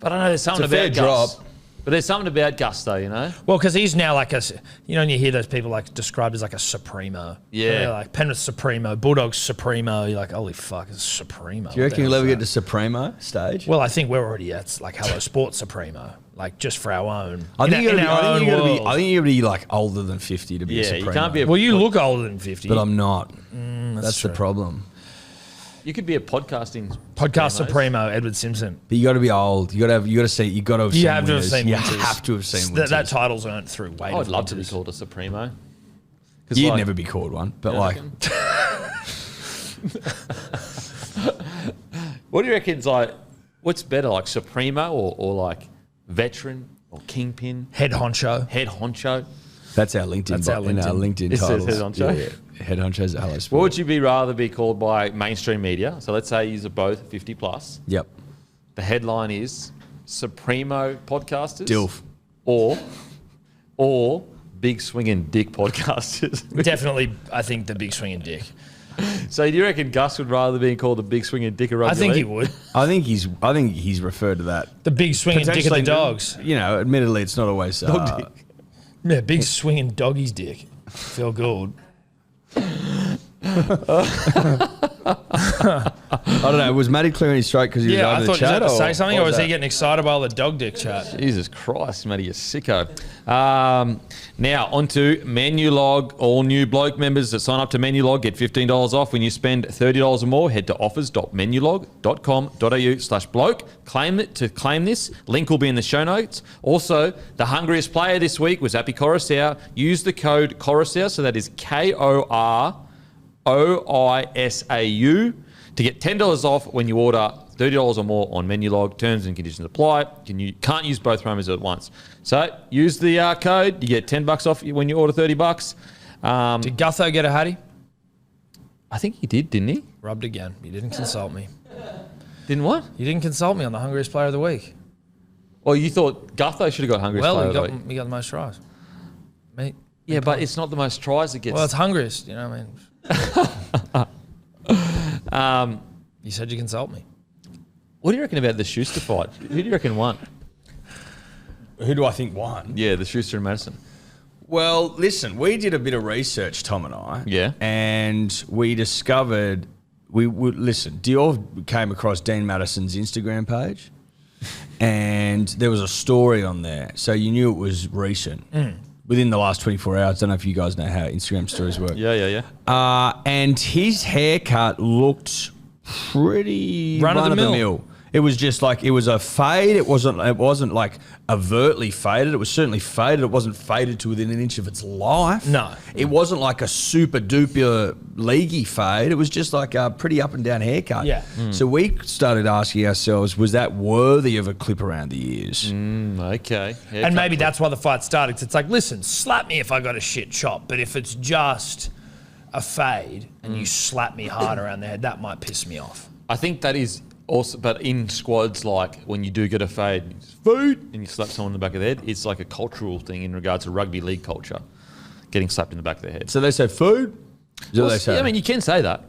But I know there's something It's a fair about Gus. drop. But there's something about Gus, though, you know? Well, because he's now like and you hear those people like described as like a Supremo. Yeah. They're like Penrith Supremo, Bulldogs Supremo. You're like, holy fuck, it's Supremo. Do you reckon you'll ever get to Supremo stage? Well, I think we're already at like Hello Sports Supremo, like just for our own. I think you gotta be world. like older than 50 to be a Yeah, Supremo. you can't be a Well, you look older than 50. But I'm not. That's the true. problem. You could be a podcasting Podcast Supremos. Supremo, Edward Simpson. But you got to be old. You got to have You seen have to have winners. seen You Winters. have to have seen That winners. title's earned through weight. I would of love to be Winters. called a Supremo. 'Cause, You'd like, never be called one. But you like, reckon? What do you reckon? Like, what's better, like Supremo or like veteran or kingpin, Head honcho. head honcho? that's our LinkedIn. That's our in our LinkedIn. LinkedIn It says titles. head honcho? Yeah. Head honchos at Hello What Sport. would you rather be called by mainstream media? So let's say you're both 50 plus. Yep. The headline is Supremo podcasters, Dilf. or big swinging dick podcasters. Definitely, I think the big swinging dick. So do you reckon Gus would rather be called the big swinging dick of rugby I think he league? would. I think he's referred to that. The big swinging dick of the Potentially, dogs. You know, admittedly, it's not always. Yeah, big swinging doggy's dick. Feel good. I don't know. Was Matty clearing his throat because he was Yeah, I over the thought he was chat? about to say something, or what was he that? getting excited by all the dog dick chat? Jesus Christ, Matty, you sicko. Now, on to Menulog. All new Bloke members that sign up to Menulog get $15 off when you spend $30 or more. Head to offers.menulog.com.au/bloke. Claim this. Link will be in the show notes. Also, the hungriest player this week was Appy KOROISAU. Use the code KOROISAU, so that is KOROISAU, to get $10 off when you order $30 or more on Menulog. Terms and conditions apply. You can't use both promos at once. So use the code. You get $10 off when you order $30. Did Gutho get a hattie? I think he did, didn't he? Rubbed again. He didn't consult me. Didn't what? He didn't consult me on the hungriest player of the week. Well, you thought Gutho should have got hungriest player Well, of the week. he got the most tries. Me. Yeah, but it's not the most tries that gets. Well, it's hungriest. You know what I mean? You said you consult me. What do you reckon about the Schuster fight? Who do you reckon won? Who do I think won? Yeah, the Schuster and Madison. Well, listen, we did a bit of research, Tom and I. Yeah. And we discovered, listen, Dior came across Dean Madison's Instagram page and there was a story on there. So you knew it was recent. Within the last 24 hours. I don't know if you guys know how Instagram stories work. Yeah. And his haircut looked pretty Run of the mill. It was just like, it was a fade. It wasn't like overtly faded. It was certainly faded. It wasn't faded to within an inch of its life. No. It wasn't like a super duper leaguey fade. It was just like a pretty up and down haircut. Yeah. So we started asking ourselves, was that worthy of a clip around the ears? Okay. And maybe that's why the fight started. 'Cause it's like, listen, slap me if I got a shit chop, but if it's just a fade and you slap me hard around the head, that might piss me off. I think that is also, but in squads, like when you do get a fade, and you slap someone in the back of the head, it's like a cultural thing in regards to rugby league culture, getting slapped in the back of the head. So they say food? Is that what they say? Yeah, I mean, you can say that.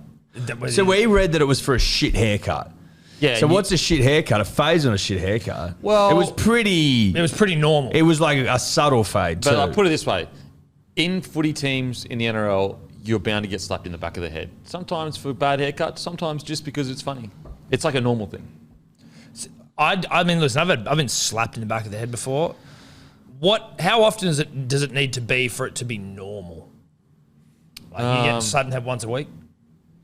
So we read that it was for a shit haircut. Yeah. So what's a shit haircut? A fade's on a shit haircut. Well, it was pretty normal. It was like a subtle fade too. But I'll put it this way. In footy teams in the NRL, you're bound to get slapped in the back of the head. Sometimes for bad haircuts, sometimes just because it's funny. It's like a normal thing. I mean, listen, I've been slapped in the back of the head before. How often does it need to be for it to be normal? Like you get slapped in the head once a week?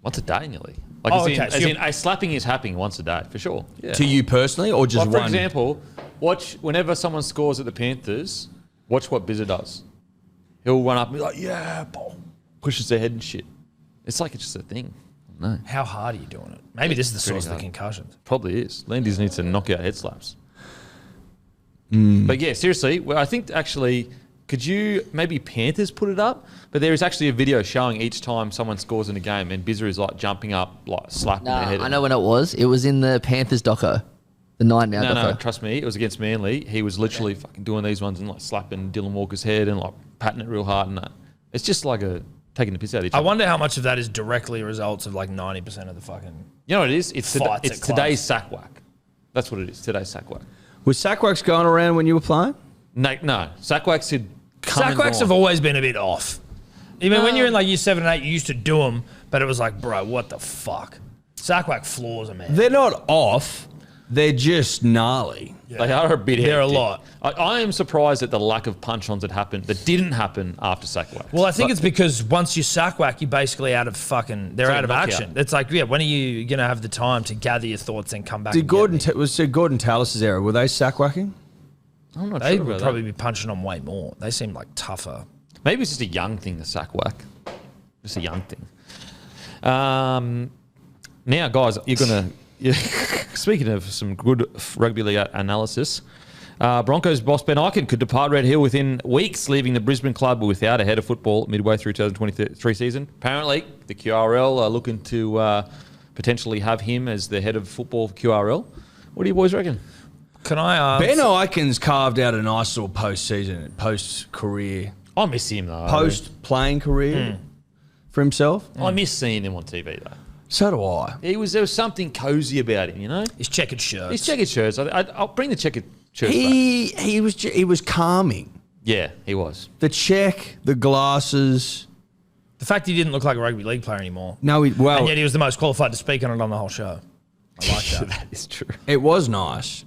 Once a day, nearly. Like as in a slapping is happening once a day, for sure. Yeah. To you personally, or just Like, for one? example, watch whenever someone scores at the Panthers, watch what Bizzer does. He'll run up and be like, yeah, boom, pushes their head and shit. It's like it's just a thing. No. How hard are you doing it? Maybe this is the source of the concussions. Probably is. Landis needs to knock out head slaps. But yeah, seriously, well, I think actually, could you maybe Panthers put it up? But there is actually a video showing each time someone scores in a game and Bizzer is like jumping up, like slapping their head. I know when it was. It was in the Panthers doco. The 9 now doco. No, trust me, it was against Manly. He was literally fucking doing these ones and like slapping Dylan Walker's head and like patting it real hard and that. It's just like taking the piss out of each I other. wonder how much of that is directly results of like 90% of the fucking. You know what it is? It's Fights at today's sack whack. That's what it is. Today's sack whack. Was Sackwax going around when you were playing? No, sack whacks had come and Sackwacks gone. have always been a bit off. Even when you're in like year 7 and 8, you used to do them, but it was like, bro, what the fuck? Sackwhack floors are, man. They're not off. They're just gnarly. They are a bit They're a hectic. lot. I am surprised at the lack of punch-ons that didn't happen after sack whack. Well, I think it's because once you sackwhack, you're basically out of fucking. They're like out a of knockout. action. It's like, yeah, when are you gonna have the time to gather your thoughts and come back? Did and Gordon get me? was Gordon Tallis' era? Were they sackwhacking? I'm not They sure would about probably that. be punching on way more. They seem like tougher. Maybe it's just a young thing, the sack whack. Just a young thing. Now, guys, you're going to... Speaking of some good rugby league analysis, Broncos boss Ben Ikin could depart Red Hill within weeks, leaving the Brisbane club without a head of football midway through 2023 season. Apparently, the QRL are looking to potentially have him as the head of football for QRL. What do you boys reckon? Can I? Ben Ikin's carved out a nice little post-career, I miss him, though. post-playing career for himself. I miss seeing him on TV, though. So do I. There was something cozy about him, you know? His checkered shirts. His checkered shirts. I'll bring the checkered shirts back. He was calming. Yeah, he was. The check, the glasses. The fact he didn't look like a rugby league player anymore. No, And yet he was the most qualified to speak on it on the whole show. I like that. That is true. it was nice.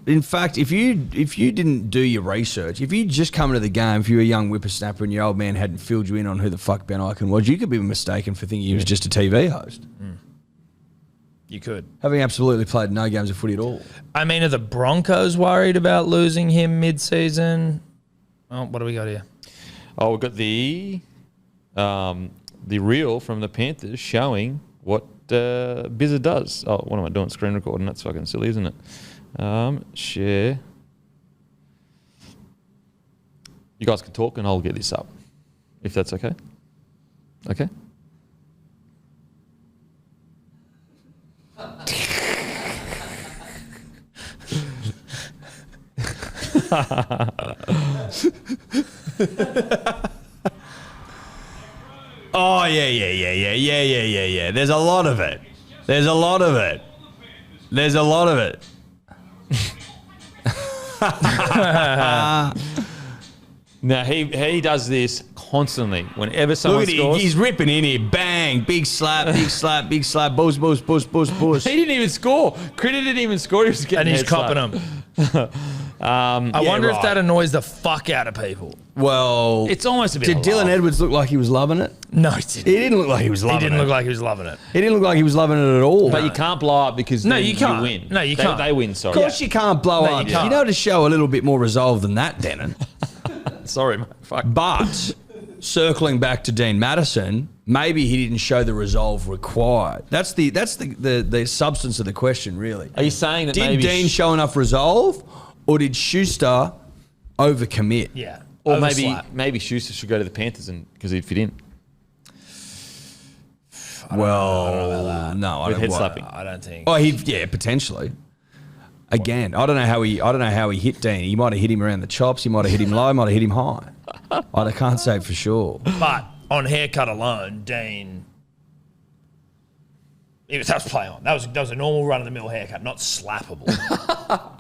In fact, if you didn't do your research, if you just come into the game, if you were a young whippersnapper and your old man hadn't filled you in on who the fuck Ben Ikin was, you could be mistaken for thinking he was just a TV host, You could. having absolutely played no games of footy at all. I mean, are the Broncos worried about losing him mid-season? Oh, what do we got here? Oh, we've got the reel from the Panthers showing what Bizzer does. Oh, what am I doing? Screen recording. That's fucking silly, isn't it? Share. You guys can talk and I'll get this up, if that's okay. Okay. Oh yeah. There's a lot of it. There's a lot of it. There's a lot of it. Now he does this constantly. Whenever Look someone at him. scores, He's ripping in here. Bang. Big slap. Big slap. Big slap. Bush. he didn't even score. Critter didn't even score. He was getting And he's head copping slapped. them. I wonder if right. that annoys the fuck out of people. Well, It's almost a bit. did of a Dylan laugh. Edwards look like he was loving it? No, he didn't. He didn't look like he was He loving didn't it. look like he was loving it. He didn't look like he was loving it at all. But you can't blow up because No, then you can't. win. No, you They- can't. They win. Sorry. Of course you can't blow No, up. you can't. You know to show a little bit more resolve than that, Denon. Sorry, mate. Fuck. But circling back to Dean Madison, maybe he didn't show the resolve required. That's the substance of the question, really. Are you saying that Did maybe Dean show enough resolve, or did Schuster overcommit? Yeah. or Overslap. maybe Schuster should go to the Panthers and because he'd fit in? Well, no, I With don't. head what- slapping. I don't think. Oh, potentially. Again, I don't know how he hit Dean. He might have hit him around the chops. He might have hit him low. Might have hit him high. I can't say for sure. But on haircut alone, Dean. That was play on. That was a normal run of the mill haircut, not slappable.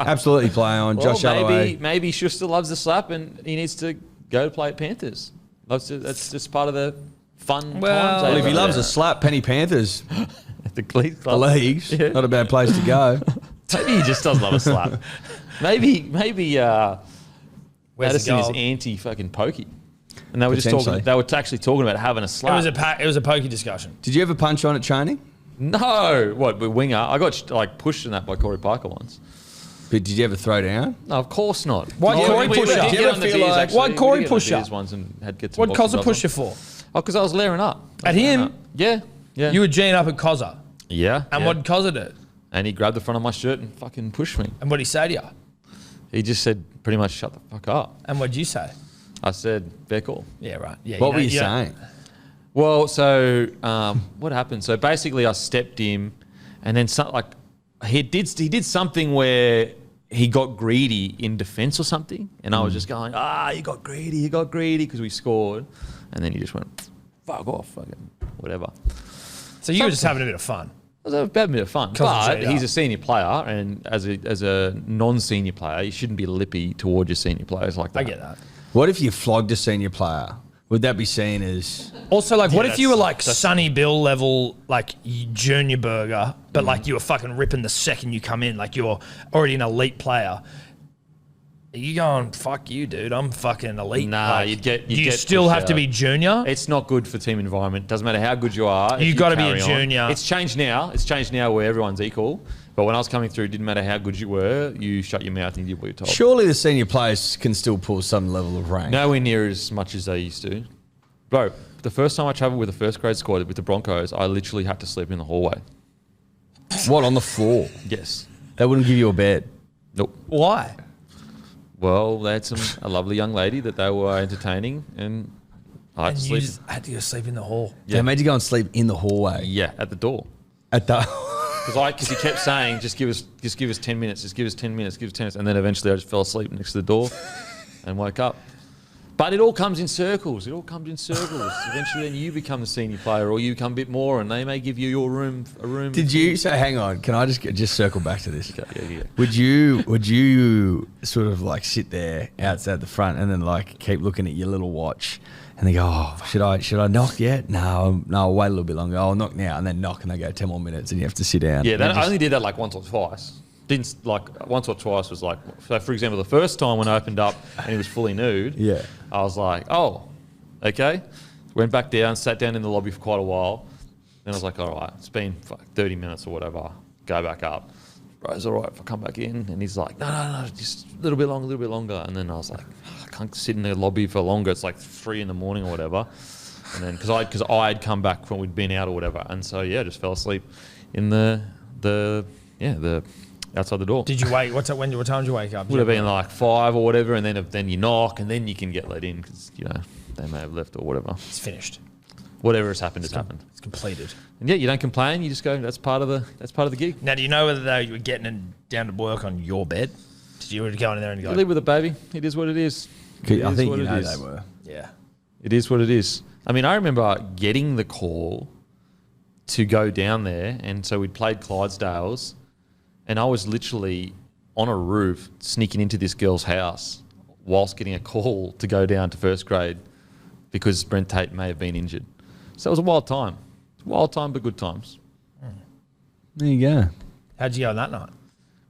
Absolutely play on. Well, Josh Alloway. maybe Schuster loves the slap and he needs to go to play at Panthers. That's just part of the fun Well, times. Well, if over he loves there. a slap, Penny Panthers, the Glee the Club. leagues, Yeah. not a bad place to go. Maybe he just does love a slap. maybe Where's the Madison is goal? anti fucking pokey. And they were just Potentially. talking. They were actually talking about having a It slap. was a pokey discussion. Did you ever punch on at training? No, what with winger? I got like pushed in that by Corey Parker once. But did you ever throw down? No, of course not. Why'd Corey push did up? get Do you ever on the feel beers, like- actually. why'd We Corey did get on the push up? beers once and had get some What'd boxing Cozza gloves push on. you for? Oh, because I was layering up. At him? Yeah. Yeah. You were G'ing up at Cozza. Yeah. And yeah. what did Cozza do? And he grabbed the front of my shirt and fucking pushed me. And what did he say to you? He just said pretty much shut the fuck up. And what did you say? I said, fair call. Yeah, right. Yeah. What were you saying? Well, so what happened? So basically I stepped him and then he did something where he got greedy in defence or something. And I was just going, you got greedy because we scored. And then he just went, fuck off, fucking whatever. So you were just having a bit of fun. It was a bit of fun. But he's a senior player, and as a non-senior player, you shouldn't be lippy towards your senior players like that. I get that. What if you flogged a senior player? Would that be seen as... Also, like, what if you were like Sonny Bill level, like junior burger, but like you were fucking ripping the second you come in, like you're already an elite player? Are you going, fuck you, dude? I'm fucking elite. Nah, like, you'd get still pushed have to out. be junior. It's not good for team environment. Doesn't matter how good you are. You've got to be a carry on. junior. It's changed now. It's changed now where everyone's equal. But when I was coming through, it didn't matter how good you were. You shut your mouth and you did what you're told. Surely the senior players can still pull some level of rank. Nowhere near as much as they used to. Bro, the first time I travelled with the first grade squad with the Broncos, I literally had to sleep in the hallway. What, on the floor? Yes. They wouldn't give you a bed. Nope. Why? Well, they had a lovely young lady that they were entertaining, and I had to You sleep. just had to go sleep in the hall. Yeah. They made you go and sleep in the hallway. Yeah, at the door. At the... Because he kept saying, just give us 10 minutes, just give us 10 minutes, give us 10 minutes. And then eventually I just fell asleep next to the door and woke up. But it all comes in circles. Eventually then you become the senior player or you become a bit more and they may give you a room. Did you... So hang on. Can I just circle back to this? Yeah. Would you sort of like sit there outside the front and then like keep looking at your little watch and they go, oh, should I knock yet? No, I'll wait a little bit longer. I'll knock now and then knock and they go 10 more minutes and you have to sit down. Yeah, I only did that like once or twice. Didn't like once or twice was like, so for example, the first time when I opened up and he was fully nude, Yeah. I was like, oh, okay. Went back down, sat down in the lobby for quite a while. Then I was like, all right, it's been 30 minutes or whatever. Go back up. Right, it's all right if I come back in. And he's like, no, just a little bit longer. And then I was like, I can't sit in the lobby for longer. It's like 3 a.m. or whatever. And then because I'd come back when we'd been out or whatever. And so yeah, just fell asleep in the outside the door. Did you wake? What time did you wake up? Would have been like 5 or whatever, and then you knock, and then you can get let in because they may have left or whatever. It's finished. Whatever has happened has happened. It's completed. And yeah, you don't complain. You just go. That's part of the gig. Now, do you know whether you were getting down to work on your bed? Did you go in there and go? You live with it, baby. It is what it is. I think you know they were. Yeah. It is what it is. I mean, I remember getting the call to go down there, and so we'd played Clydesdales. And I was literally on a roof sneaking into this girl's house whilst getting a call to go down to first grade because Brent Tate may have been injured. So it was a wild time. Wild time, but good times. There you go. How'd you go on that night?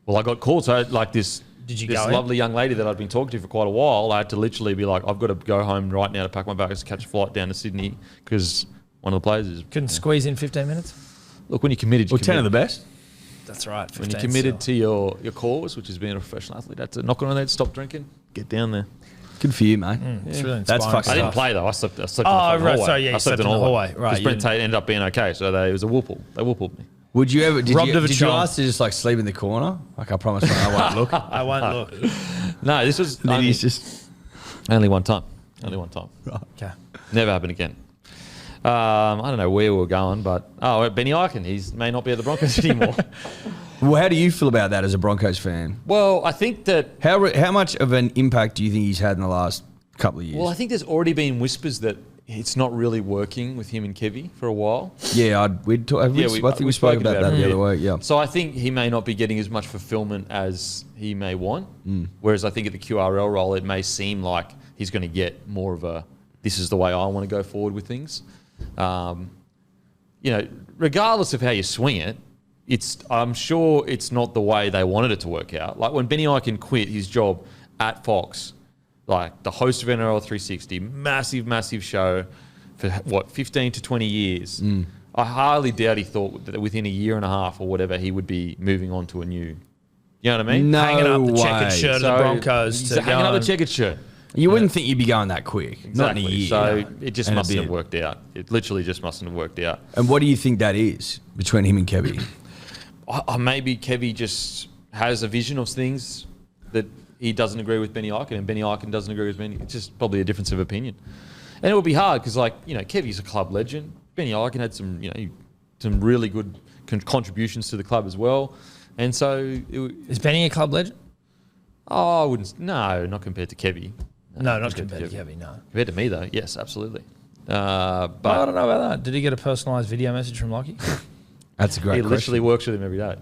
Well, I got called. So like this lovely young lady that I'd been talking to for quite a while, I had to literally be like, I've got to go home right now to pack my bags to catch a flight down to Sydney because one of the players is... Couldn't squeeze in 15 minutes? Look, when you're committed, you're 10 of the best. That's right. When you're committed to your cause, which is being a professional athlete, that's a knock on the head, stop drinking, get down there. Good for you, mate. It's really inspiring. That's fucking I didn't tough. play though. I slept in the right. hallway. Sorry, yeah, I slept in the hallway. Right. Because Brent Tate ended up being okay, so it was a whoople. They whoopled me. Would you ever? Did Robbed you of a did you chance. ask to just like sleep in the corner? Like I promise, I won't look. I won't look. No, this was Then he's just only one time. Only one time. Okay. Never happened again. I don't know where we were going, but Benny Ikin, he may not be at the Broncos anymore. Well, how do you feel about that as a Broncos fan? Well, I think that. How much of an impact do you think he's had in the last couple of years? Well, I think there's already been whispers that it's not really working with him and Kevy for a while. Yeah, I think we spoke about that the other week. Yeah. So I think he may not be getting as much fulfillment as he may want. Whereas I think at the QRL role, it may seem like he's going to get more of a, this is the way I want to go forward with things. Regardless of how you swing it, I'm sure it's not the way they wanted it to work out. Like when Benny Ikin quit his job at Fox, like the host of NRL 360, massive show for 15 to 20 years. I hardly doubt he thought that within a year and a half or whatever he would be moving on to a new. You know what I mean? No Hanging up the way. checkered shirt of the Broncos. He's hanging up the checkered shirt. You wouldn't think you'd be going that quick. Not in a year. So it just And a mustn't have bit. worked out. It literally just mustn't have worked out. And what do you think that is between him and Kevy? Maybe Kevy just has a vision of things that he doesn't agree with Benny Ikin, and Benny Ikin doesn't agree with Benny. It's just probably a difference of opinion. And it will be hard because, Kevy's a club legend. Benny Ikin had some really good contributions to the club as well. And so... Is Benny a club legend? Oh, I wouldn't... No, not compared to Kevy. No, not compared to Kevy, no. Compared to me, though, yes, absolutely. But I don't know about that. Did he get a personalised video message from Lockie? That's a great he question. literally works with him every day.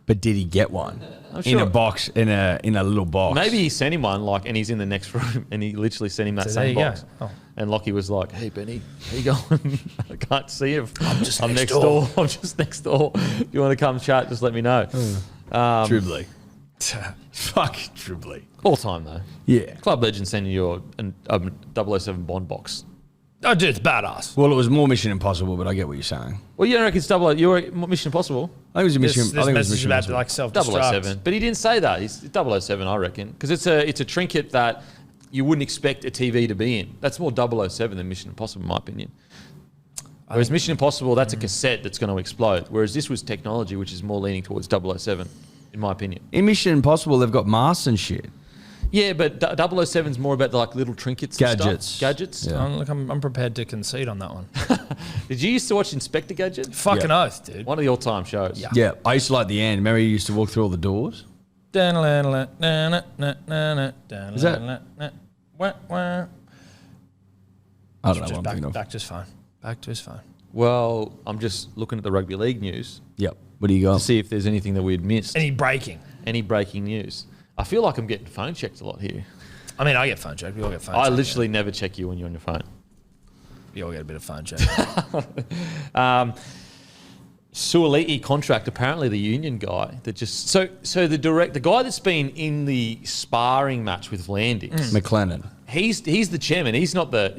But did he get one? I'm In a sure. box, in a little box. Maybe he sent him one, and he's in the next room, and he literally sent him that So there same you box. go. Oh. And Lockie was like, "Hey Benny, how you going? I can't see him. I'm next next door. door. I'm just next door. If you want to come chat, just let me know." Dribbly. Fuck Dribbly. All time though. Yeah. Club legend sending you a 007 Bond box. Oh, dude, it's badass. Well, it was more Mission Impossible, but I get what you're saying. Well, you don't reckon it's you were Mission Impossible? I think it was a This Mission. I think it was message Mission about Impossible. like self-destruct. 007. But he didn't say that. It's 007, I reckon, because it's a trinket that you wouldn't expect a TV to be in. That's more 007 than Mission Impossible, in my opinion. Whereas Mission Impossible, that's a cassette that's going to explode. Whereas this was technology, which is more leaning towards 007, in my opinion. In Mission Impossible, they've got masks and shit. Yeah, but 007's more about the little trinkets and Gadgets. stuff. Gadgets. Yeah. I'm prepared to concede on that one. Did you used to watch Inspector Gadget? Fucking Yeah. oath, dude. One of the all-time shows. Yeah. Yeah, I used to like the end. Remember you used to walk through all the doors? Is that- I don't know what I'm thinking of. Back to his phone. Back to his phone. Well, I'm just looking at the rugby league news Yep. What do you got? to see if there's anything that we had missed. Any breaking? Any breaking news. I feel like I'm getting phone checked a lot here. I mean, I get phone checked. We all get phone I checked. literally never check you when you're on your phone. We all get a bit of phone check. Suoliti contract, apparently the union guy that just so the guy that's been in the sparring match with Vlandis, McLennan. he's the chairman. He's not the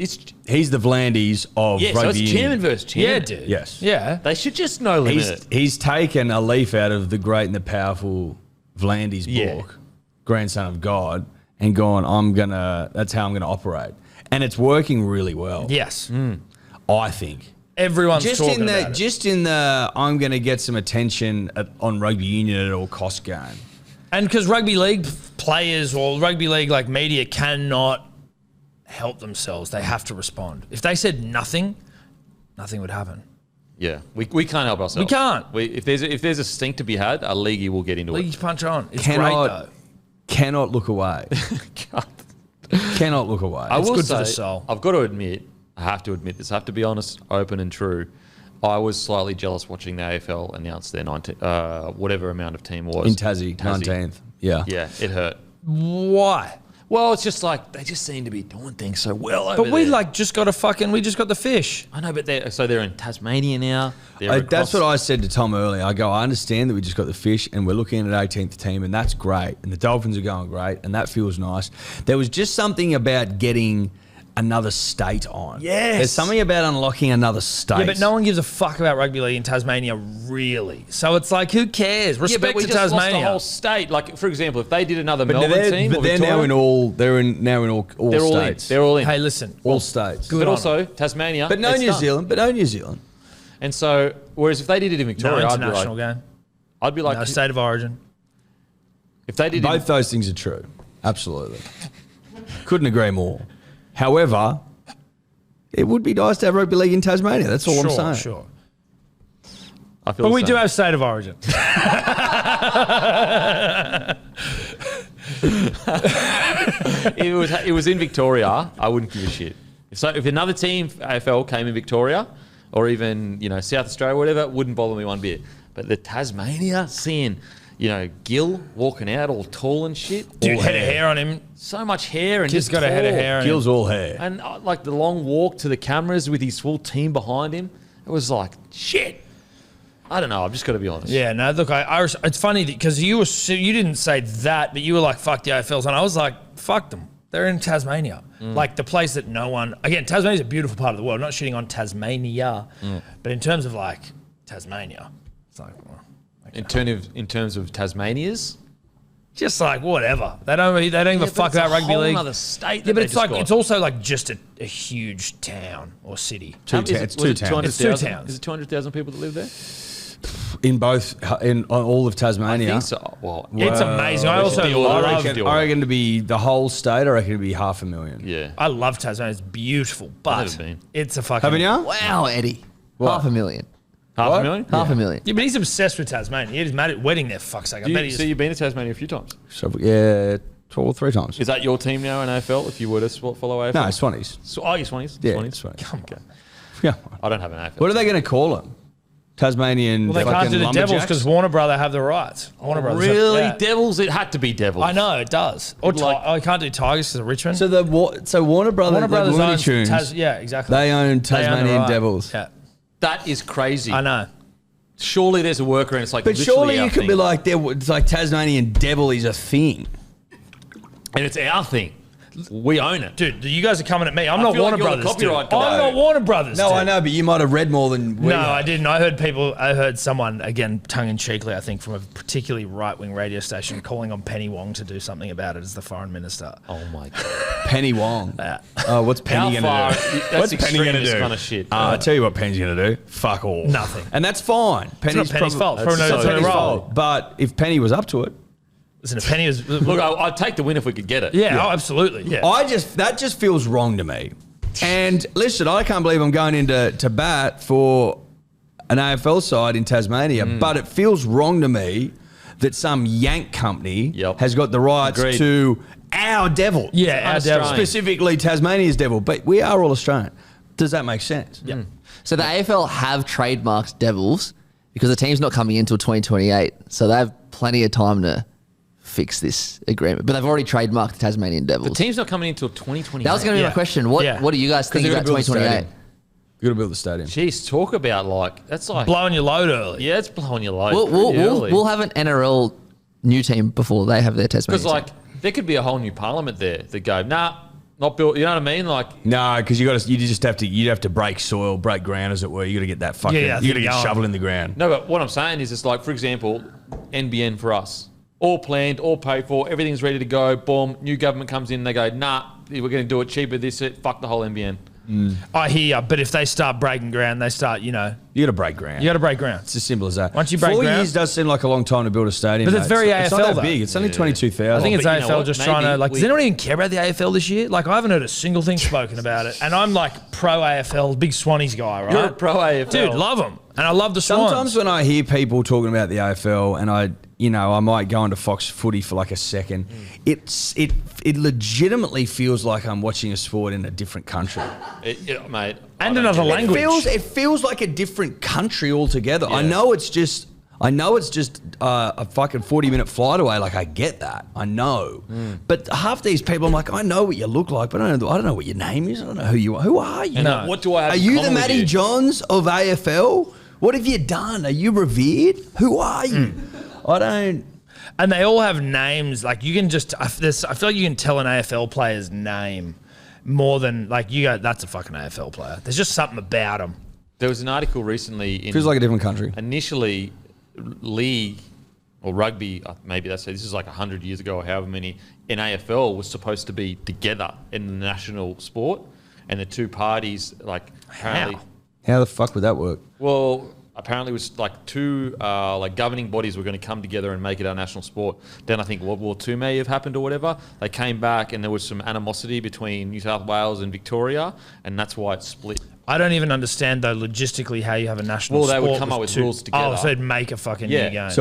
He's the Vlandis of yeah. So rugby it's union. chairman versus chairman. Yeah, dude. Yes. Yeah. They should just no limit it. He's taken a leaf out of the great and the powerful Vlandis Yeah. book, grandson of God, and gone, that's how I'm gonna operate. And it's working really well. Yes. I think. Everyone's Just talking in about it. I'm gonna get some attention on rugby union at all cost game. And because rugby league players or rugby league media cannot help themselves, they have to respond. If they said nothing, nothing would happen. Yeah, we can't help ourselves. We can't. If there's a stink to be had, a leaguey will get into Leagues it. punch on. It's great though. Cannot look away. Cannot look away. I will good for say, the soul. I have to admit this. I have to be honest, open and true. I was slightly jealous watching the AFL announce their whatever amount of team was in Tassie, 19th. Yeah. Yeah, it hurt. Why? Well, it's just they just seem to be doing things so well over But we there. just got we just got the fish. I know, but they're in Tasmania now. That's what I said to Tom earlier. I go, I understand that we just got the fish and we're looking at 18th team, and that's great. And the Dolphins are going great, and that feels nice. There was just something about getting another state on. Yes. There's something about unlocking another state. Yeah, but no one gives a fuck about rugby league in Tasmania, really. So it's who cares? Yeah, Respect but we to just lost Tasmania. the whole state. For example, if they did another But Melbourne team, or they're Victoria, now in all. They're now in all they're all in. states. They're all in. Hey, listen. all states. Good but on also Tasmania. But no it's New done. Zealand. But no New Zealand. And so, whereas if they did it in No Victoria, international game. I'd be like, No state of origin. if they did Both those things are true. Absolutely. Couldn't agree more. However, it would be nice to have rugby league in Tasmania. That's all I'm saying. Sure. I feel But the we same. do have state of origin. If it was in Victoria, I wouldn't give a shit. So if another team, AFL, came in Victoria, or even South Australia, whatever, it wouldn't bother me one bit. But the Tasmania, seeing Gill walking out all tall and shit, Dude, all head of hair on him. so much hair and Kid's just got a head of tall. hair on him. Gill's all hair. And the long walk to the cameras with his full team behind him, it was like shit. I don't know. I've just got to be honest. Yeah, no, look, it's funny because you didn't say that, but you were like, fuck the AFLs. And I was like, fuck them. They're in Tasmania. The place that no one... Again, Tasmania's a beautiful part of the world. Not shitting on Tasmania. But in terms of, Tasmania, it's like... Well, okay. In terms of Tasmanias, Just like whatever. They don't even fuck about rugby league. Another state. Yeah, but it's like it's also like just a huge town or city. It's two towns. It's 2 towns. Is it 200,000 people that live there? In all of Tasmania. I think so. Well, It's amazing. I also love. I reckon to be the whole state. I reckon to be 500,000. yeah. I love Tasmania. It's beautiful, but never been. it's a fucking. Haven't you? Wow, Eddy. What? 500,000. Half a million? Half a million. Yeah, but he's obsessed with Tasmania. He had his wedding there. Fuck's sake. I bet So you've been to Tasmania a few times. So, yeah, 2 or 3 times. Is that your team now in AFL? If you were to follow AFL? No, it's Swannies. So, you're Swannies. Yeah, Swannies. it's Swannies. Come on. Yeah. I don't have an AFL. What are they going to call them? Tasmanian. Well, they can't fucking do the lumberjacks? Devils because Warner Brother have the rights. Warner Brothers have- Really? yeah. Devils? It had to be Devils. I know it does. Or I can't do Tigers because of Richmond. So Warner Brothers, Warner Brothers Looney owns Tunes, yeah, exactly. they own They own the Tasmanian right. Devils. Yeah, That is crazy. I know. Surely there's a worker and it's like But literally surely our you could thing. be like, it's like Tasmanian Devil is a thing. And it's our thing. We own it. Dude, you guys are coming at me. I'm I not feel like Warner you're the Brothers. Dude. copyright guy. I'm not Warner Brothers. No, dude. I know, but you might have read more than we No, have. I didn't. I heard someone, again, tongue-in-cheekly, I think, from a particularly right-wing radio station calling on Penny Wong to do something about it as the foreign minister. Oh my God. Penny Wong. Oh, what's Penny How going to far? do? That's What's Penny going to extremist do? kind of shit. I'll tell you what Penny's going to do. Fuck all. Nothing. And that's fine. Penny's fault. Probably That's knows so her Penny's role. fault. But if Penny was up to it, Listen, if Penny was... Look, I'd take the win if we could get it. yeah, oh, absolutely. Yeah. that just feels wrong to me. And listen, I can't believe I'm going into bat for an AFL side in Tasmania, but it feels wrong to me that some yank company has got the rights Agreed. to our devil. Yeah, our devil. Specifically Tasmania's devil. But we are all Australian. Does that make sense? Yeah. So the AFL have trademarked Devils because the team's not coming in until 2028. So they have plenty of time to fix this agreement. But they've already trademarked the Tasmanian Devils. The team's not coming in until 2028. That was going to be my question. What do you guys think they're about gonna build the 2028? stadium. You got to build the stadium. Jeez, talk about that's like Blowing your load early. Yeah, it's blowing your load. We'll have an NRL new team before they have their Tasmanian Because team. there could be a whole new parliament there that go, nah, not built. You know what I mean? Like, No, because you just have to break soil, break ground, as it were. You got to get that fucking. Yeah, you got to get going. shovel in the ground. no, but what I'm saying is, it's like, for example, NBN for us, all planned, all paid for, everything's ready to go. Boom, new government comes in, they go, nah, we're going to do it cheaper. This, it, fuck the whole NBN. I hear you, but if they start breaking ground, they start, You got to break ground. you got to break ground. It's as simple as that. Once you break 4 ground- years does seem like a long time to build a stadium. But it's mate. very It's not AFL that though. big. It's only 22,000. I think it's but you know AFL what? just Maybe trying to, like, does we- anyone even care about the AFL this year? Like, I haven't heard a single thing spoken about it. And I'm like pro AFL, big Swannies guy, right? You're a pro AFL. Dude, love them. And I love the Swans. Sometimes when I hear people talking about the AFL, and I might go into Fox Footy for like a second, it legitimately feels like I'm watching a sport in a different country. Mate. And another language. It feels like a different country altogether. I know it's just a fucking 40-minute flight away. Like, I get that. I know. But half these people, I'm like, I know what you look like, but I don't know what your name is. I don't know who you are. Who are you? No. What do I have Are in you common the with Matty you? Johns of AFL? What have you done? Are you revered? Who are you? I don't... And they all have names. Like, you can just, I feel like you can tell an AFL player's name more than, like, you go, that's a fucking AFL player. There's just something about them. There was an article recently in Feels like a different country. initially league or rugby, maybe this is like 100 years ago or however many, in AFL was supposed to be together in the national sport, and the two parties, like, apparently, How the fuck would that work? well, apparently it was like two like governing bodies were going to come together and make it our national sport. Then I think World War II may have happened or whatever. They came back and there was some animosity between New South Wales and Victoria, and that's why it split. I don't even understand, though, logistically how you have a national Well, they sport. would come up with rules together. Oh, so they'd make a fucking Yeah. new game.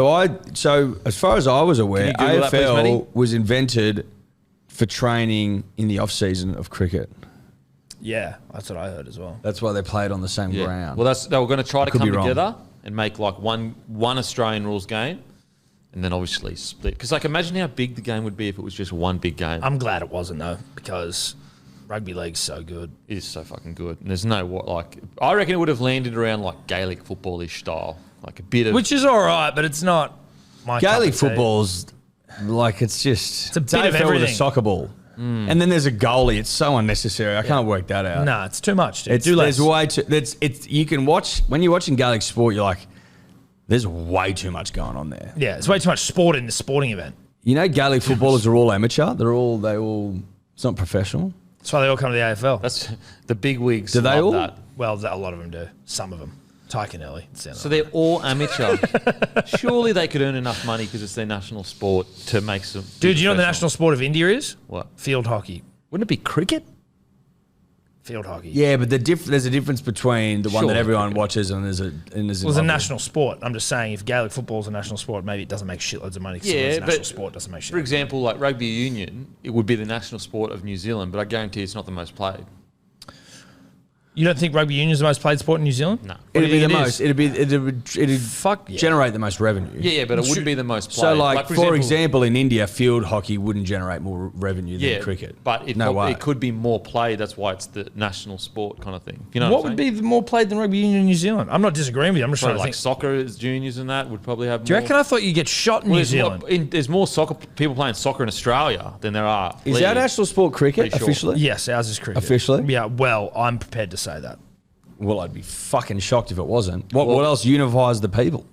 So as far as I was aware, Can you Google that, please, Matty? AFL was invented for training in the off season of cricket. yeah, that's what I heard as well. That's why they played on the same ground. Well, they were going to try to Could come be wrong. together and make like one Australian rules game, and then obviously split. Because like, imagine how big the game would be if it was just one big game. I'm glad it wasn't, though, because rugby league's so good. It is so fucking good. And there's no like. I reckon it would have landed around like Gaelic footballish style, like a bit of. Which is all right, but it's not my Gaelic cup of tea. football's like it's a bit of AFL with a everything. soccer ball, and then there's a goalie. It's so unnecessary. I can't work that out. Nah, it's too much, dude. It's Do less. there's way too. It's you can watch when you're watching Gaelic sport. You're like, there's way too much going on there. Yeah, it's way too much sport in the sporting event. You know, Gaelic footballers are all amateur. It's not professional. That's why they all come to the AFL. That's the big wigs. Do they love all? That. Well, a lot of them do. Some of them. Tyke and Ellie. So they're all amateur. Surely they could earn enough money because it's their national sport to make some. Dude, you know what the national sport of India is? What? Field hockey. Wouldn't it be cricket? Field hockey. Yeah, but there's a difference between the one Sure, that everyone cricket. watches and there's Well, it's a another. national sport. I'm just saying, if Gaelic football is a national sport, maybe it doesn't make shitloads of money. Yeah, national but sport doesn't make shit. For example, like rugby union, it would be the national sport of New Zealand, but I guarantee it's not the most played. You don't think rugby union is the most played sport in New Zealand? No. It'd be the It is. most. It'd Fuck yeah. generate the most revenue. Yeah, but it wouldn't be the most played. So, like for example, in India, field hockey wouldn't generate more revenue than cricket. but it could be more played. That's why it's the national sport kind of thing. You know What would be more played than rugby union in New Zealand? I'm not disagreeing with you. I'm just trying to like think. soccer as juniors and that would probably have. Do you more. reckon I thought you'd get shot in New Zealand? There's more soccer people playing soccer in Australia than there are. Is our national sport cricket Pretty sure. officially? Yes, ours is cricket. Officially? Yeah, well, I'm prepared to say that. Well, I'd be fucking shocked if it wasn't. What else unifies the people?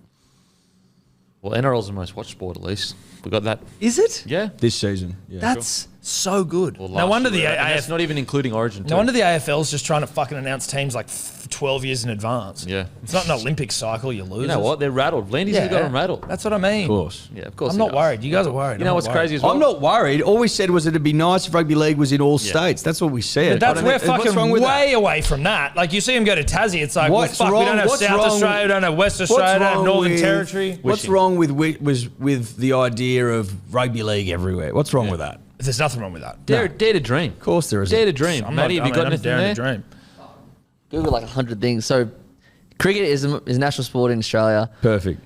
Well, NRL's the most watched sport, at least. We got that. Is it? Yeah. This season. Yeah. That's so good. Well, No last wonder year, the and that's not even including Origin. No wonder the AFL's just trying to fucking announce teams like 12 years in advance. Yeah. It's not an Olympic cycle, you lose. You know what? They're rattled. Landy's got them rattled. That's what I mean. Of course. Yeah, of course. I'm he not does. worried. You guys are worried. You know what's crazy as well? I'm not worried. All we said was it'd be nice if rugby league was in all states. That's what we said. But that's we're what's fucking wrong with way that? away from that. Like you see them go to Tassie, it's like, What's well, fuck, we wrong- don't have what's South wrong- Australia, we don't have West Australia, we don't have Northern Territory. What's wrong with the idea of rugby league everywhere? What's wrong with that? There's nothing wrong with that. Dare to dream. Of course there isn't. Dare to dream. Matty, have you got anything daring there? to dream. Google like 100 things. So, cricket is a national sport in Australia. Perfect.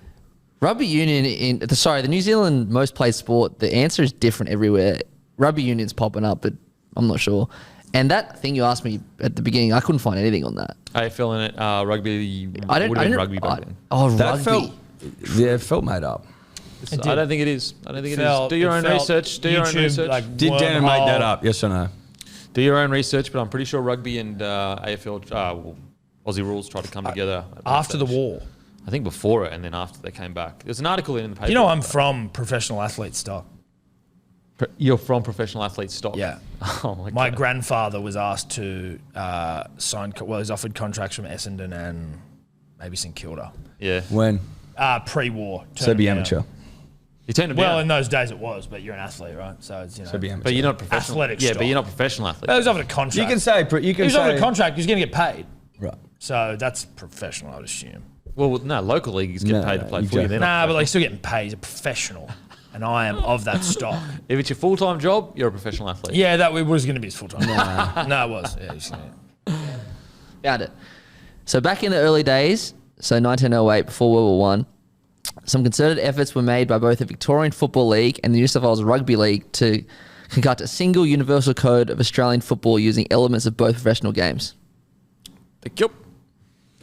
Rugby union the New Zealand most played sport. The answer is different everywhere. Rugby union's popping up, but I'm not sure. And that thing you asked me at the beginning, I couldn't find anything on that. AFL in it, rugby. I don't. would I have been didn't- rugby back then. Oh, That rugby. it felt made up. I don't think it is. I don't think it is. Do your own research. Do your own research. Did Dan make that up? Yes or no? Do your own research, but I'm pretty sure rugby and AFL, Aussie rules tried to come together at one After the stage. war. I think before it and then after they came back. There's an article in the paper. You know I'm from professional athlete stock. You're from professional athlete stock. Yeah. Oh my god. My grandfather was asked to sign, he's offered contracts from Essendon and maybe St Kilda. Yeah. When? Pre-war. So be turned him down. amateur. You turned it Well, down. in those days it was, but you're an athlete, right? So it's, So be amateur. But you're not professional. Athletic Yeah, stock. but you're not professional athlete. He was offered a contract. You can say. You he can was offered a say. contract. He was going to get paid. Right. So that's professional, I'd assume. Well, no, local leagues get No, paid to no, play you footy. don't. They're not Nah, but like still getting paid. He's a professional, and I am of that stock. If it's your full-time job, you're a professional athlete. Yeah, that was going to be his full time. No, it was. Yeah, he's gonna, Found it. So back in the early days, so 1908, before World War One, some concerted efforts were made by both the Victorian Football League and the New South Wales Rugby League to concoct a single universal code of Australian football using elements of both professional games. Thank you.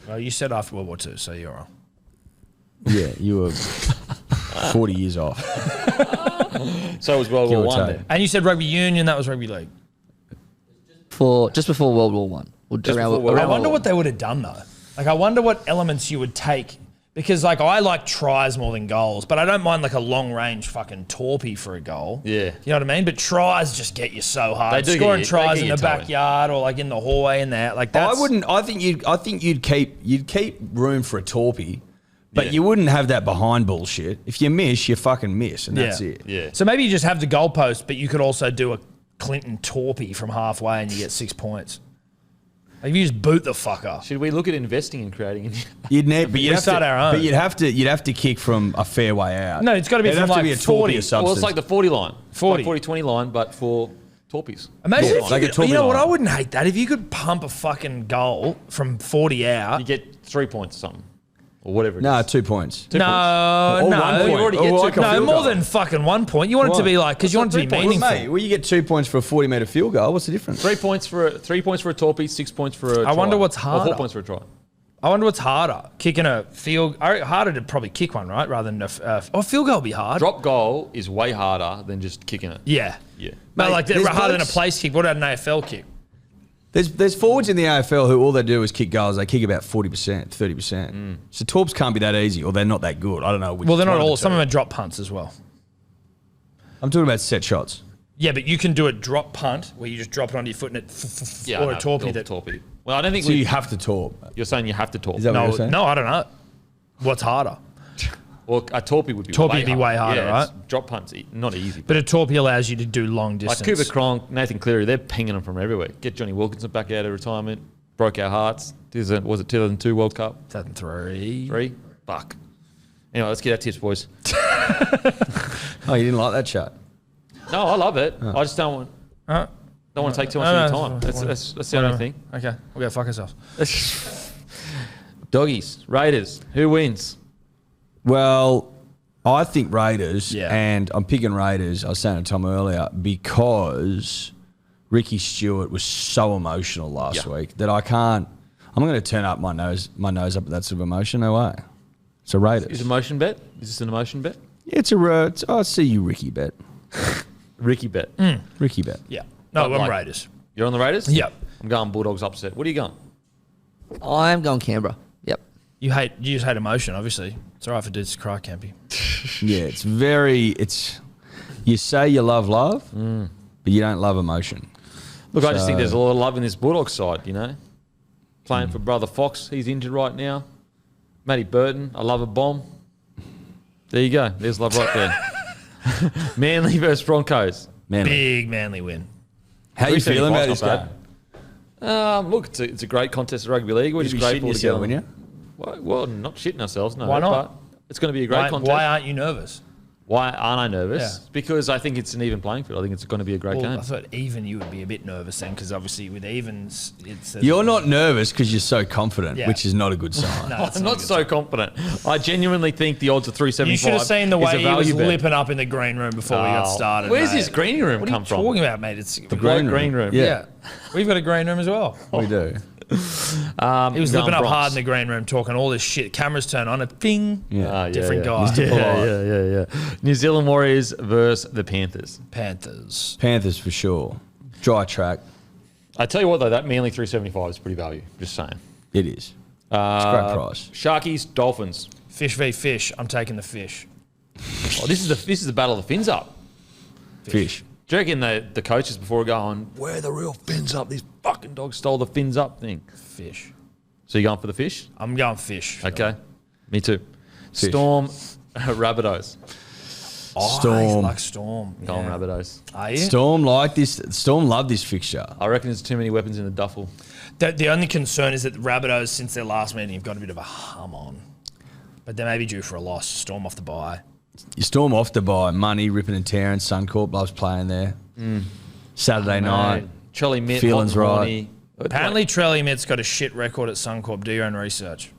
well, you said after World War II, so you're wrong. Yeah, you were 40 years off. So was World Give War or One take. then. And you said rugby union. That was rugby league. Just before World War One. Or Just around- before World I around wonder World what they would have done though. Like, I wonder what elements you would take. Because, like, I like tries more than goals, but I don't mind, like, a long-range fucking torpy for a goal. Yeah. You know what I mean? But tries just get you so hard. They do get Scoring you- they tries get in you the towing. backyard or, like, in the hallway and that. Like, that's... I wouldn't. I think you'd keep room for a torpy, but Yeah. you wouldn't have that behind bullshit. If you miss, you fucking miss, and that's it. Yeah. So maybe you just have the goalpost, but you could also do a Clinton torpy from halfway and you get 6 points. Like, if you just boot the fucker. Should we look at investing and creating? You'd need, but We start our own. But you'd have to kick from a fair way out. No, it's gotta be It'd from have to like be a 40. torpy of substance. Well, it's like the 40 line. 40. 40-20 line, but for torpies. Imagine Yeah, if like a you, torpy you know what? line. I wouldn't hate that. If you could pump a fucking goal from 40 out. You get 3 points or something. Or whatever it No, is. 2 points. No, Or no. 1 point. You already get Or two- like a No, field more goal. than fucking 1 point. You want it to be like, because you want it to be Well, meaningful. Mate, well, you get 2 points for a 40-metre field goal. What's the difference? 3 points for a torpy, 6 points for a try. I wonder what's Or harder. 4 points for a try. I wonder what's harder. Kicking a field, harder to probably kick one, right? Rather than a field goal would be hard. Drop goal is way harder than just kicking it. Yeah. Yeah. But Mate, like, they're there's harder than a blokes- place kick. What about an AFL kick? There's forwards in the AFL who all they do is kick goals. They kick about 40%, 30%. So torps can't be that easy, or they're not that good. I don't know. Which Well, they're not one of all. the Some two. of them are drop punts as well. I'm talking about set shots. Yeah, but you can do a drop punt where you just drop it onto your foot and it or a torpy that. Torpy. Well, I don't think So you have to torp. You're saying you have to torp. Is that what No, you're saying? no, I don't know. What's harder? Well, a torpy would be Torpy would be way harder, yeah, right? Drop punts, not easy. But a torpy allows you to do long distance. Like Cooper Cronk, Nathan Cleary, they're pinging them from everywhere. Get Johnny Wilkinson back out of retirement. Broke our hearts. Was it 2002 World Cup? 2003. 3? Fuck. Anyway, let's get our tips, boys. Oh, you didn't like that chat? No, I love it. I just don't want to take too much of your time. That's the only thing. Okay, we'll go fuck ourselves. Doggies, Raiders, who wins? Well, I think Raiders, Yeah. and I'm picking Raiders. I was saying to Tom earlier because Ricky Stewart was so emotional last week that I can't. I'm going to turn up my nose up at that sort of emotion. No way. It's a Raiders. Is it a motion bet? Is this an emotion bet? Yeah, I see you, Ricky bet. Ricky bet. Ricky bet. Yeah. No, But I'm Raiders. You're on the Raiders? Yep. I'm going Bulldogs upset. What are you going? I'm going Canberra. Yep. You just hate emotion, obviously. It's all right for dudes to cry, Campy. Yeah, you say you love love, but you don't love emotion. Look, I just think there's a lot of love in this Bulldogs side, you know. Playing for brother Fox, he's injured right now. Matty Burton, I love a bomb. There you go. There's love right there. Manly versus Broncos. Manly. Big Manly win. How you feeling about this 375's game? not bad. Look, it's a great contest of rugby league. We're You'd just be grateful shitting to yourself, go. wouldn't you? Well, not shitting ourselves, no. Why not? But it's going to be a great contest. Why aren't you nervous? Why aren't I nervous? Yeah. Because I think it's an even playing field. I think it's going to be a great Well, game. I thought even you would be a bit nervous then, because obviously with evens, You're not nervous because you're so confident, Yeah. which is not a good sign. No, it's I'm not good. so confident. I genuinely think the odds of 375 You should have seen the is way a he was value bet. lipping up in the green room before we got started. Where's mate. this green room What are come you from? talking about, mate? It's The green room. Yeah. We've got a green room as well. We do. He was Going lipping up Bronx. hard in the green room, talking all this shit. Cameras turn on, and ping. Yeah. Different guy. Yeah. New Zealand Warriors versus the Panthers. Panthers. Panthers for sure. Dry track. I tell you what, though, that Manly 375 is pretty value. Just saying. It is. It's a great price. Sharkies, Dolphins. Fish v fish. I'm taking the fish. Oh, this is the battle of the fins up. Fish. Do you reckon the coaches before are going, where are the real fins up? These fucking dogs stole the fins up thing. Fish. So you're going for the fish? I'm going fish. Okay. Me too. Fish. Storm, Rabbitohs. Oh, Storm. I like Storm. Going Yeah. Rabbitohs. Are you? Storm like this. Storm love this fixture. I reckon there's too many weapons in the duffel. The only concern is that the Rabbitohs, since their last meeting, have got a bit of a hum on. But they may be due for a loss. Storm off the bye. You Storm off to buy money, ripping and tearing. Suncorp loves playing there. Saturday night. Charlie Mitt, Feeling's hot and right. horny. Apparently, Trelly Mitt's got a shit record at Suncorp. Do your own research.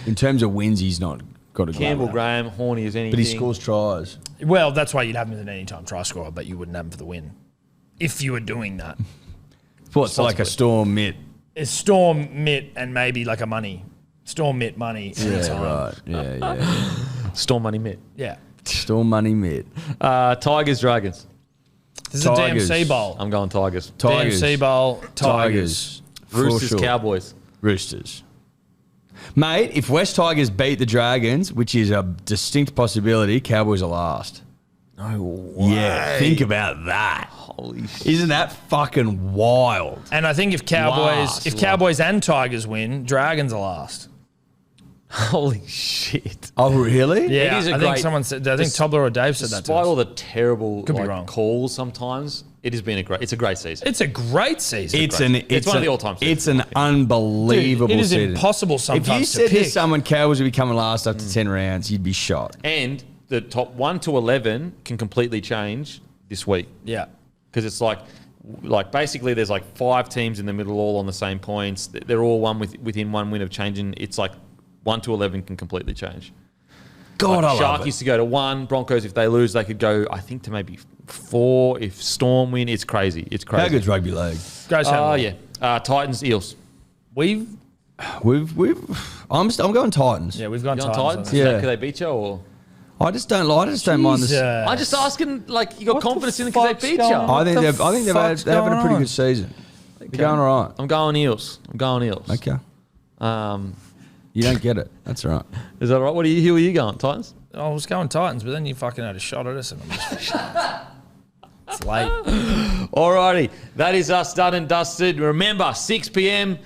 In terms of wins, he's not got a good Campbell one. Graham, horny as anything. But he scores tries. Well, that's why you'd have him as an anytime try scorer, but you wouldn't have him for the win. If you were doing that. What's like a Storm mitt? It's Storm, Mitt, and maybe like a money. Storm, Mitt, money. anytime. Right. Yeah. Storm Money Mitt. Yeah. Storm money mitt. Tigers, Dragons. This Tigers. is a DMC bowl. I'm going Tigers. Tigers. DMC bowl, Tigers. For Roosters, sure. Cowboys. Roosters. Mate, if West Tigers beat the Dragons, which is a distinct possibility, Cowboys are last. No way. Yeah, think about that. Holy shit. Isn't that fucking wild? And I think if Cowboys and Tigers win, Dragons are last. Holy shit. Oh, really? Yeah, It is a I think great- someone said. I think Tobler or Dave said that. To Despite us. all the terrible Could be wrong. calls sometimes, it has been it's a great season. It's a great season. It's one of the all-time seasons. It's an unbelievable Dude, it is season. impossible sometimes If you to said to pick. someone Cowboys would be coming last after 10 rounds, you'd be shot. And the top 1 to 11 can completely change this week. Yeah. Because it's like basically there's like 5 teams in the middle all on the same points. They're all within one win of changing. It's like 1 to 11 can completely change. God, I love Sharkies it. to go to 1. Broncos, if they lose, they could go, I think, to maybe 4. If Storm win, it's crazy. It's crazy. How good's rugby league? Goes Oh, yeah. Titans, Eels. We've I'm going Titans. we've gone You on Titans. Titans? Yeah. Could they beat you? Or? I just don't mind this. I'm just asking, like, you got What the confidence in it because fuck's they beat going you. on? I think they're fuck's having a going pretty on? good season. They're going all right. I'm going Eels. Okay. Um, You don't get it. That's all right. is that right? Who are you going? Titans? I was going Titans, but then you fucking had a shot at us, and I'm just it's late. Alrighty, that is us done and dusted. Remember, 6 p.m.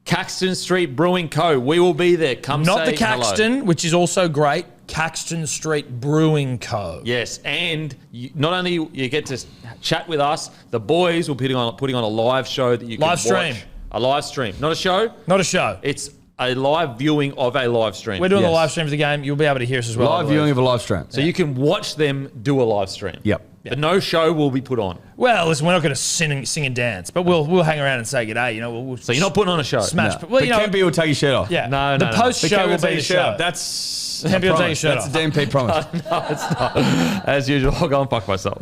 Caxton Street Brewing Co. We will be there. Come Not say the Caxton, hello. which is also great. Caxton Street Brewing Co. Yes, and not only you get to chat with us, the boys will be putting on a live show that you can Live stream. watch. A live stream, not a show. Not a show. It's a live viewing of a live stream. We're doing Yes. the live stream for the game. You'll be able to hear us as well. I Live believe. viewing of a live stream. So you can watch them do a live stream. Yep. But no show will be put on. Well, listen, we're not going to sing and dance, but we'll hang around and say g'day. You know, we'll So you're not putting on a show. smash. No. Well, But you know, Kempy will take your shirt off. yeah. No, the no, no. post But show Kempy will will be take the your shirt show. off. That's Kempy will take your shirt That's off. a DMP promise. No, it's not. As usual, I'll go and fuck myself.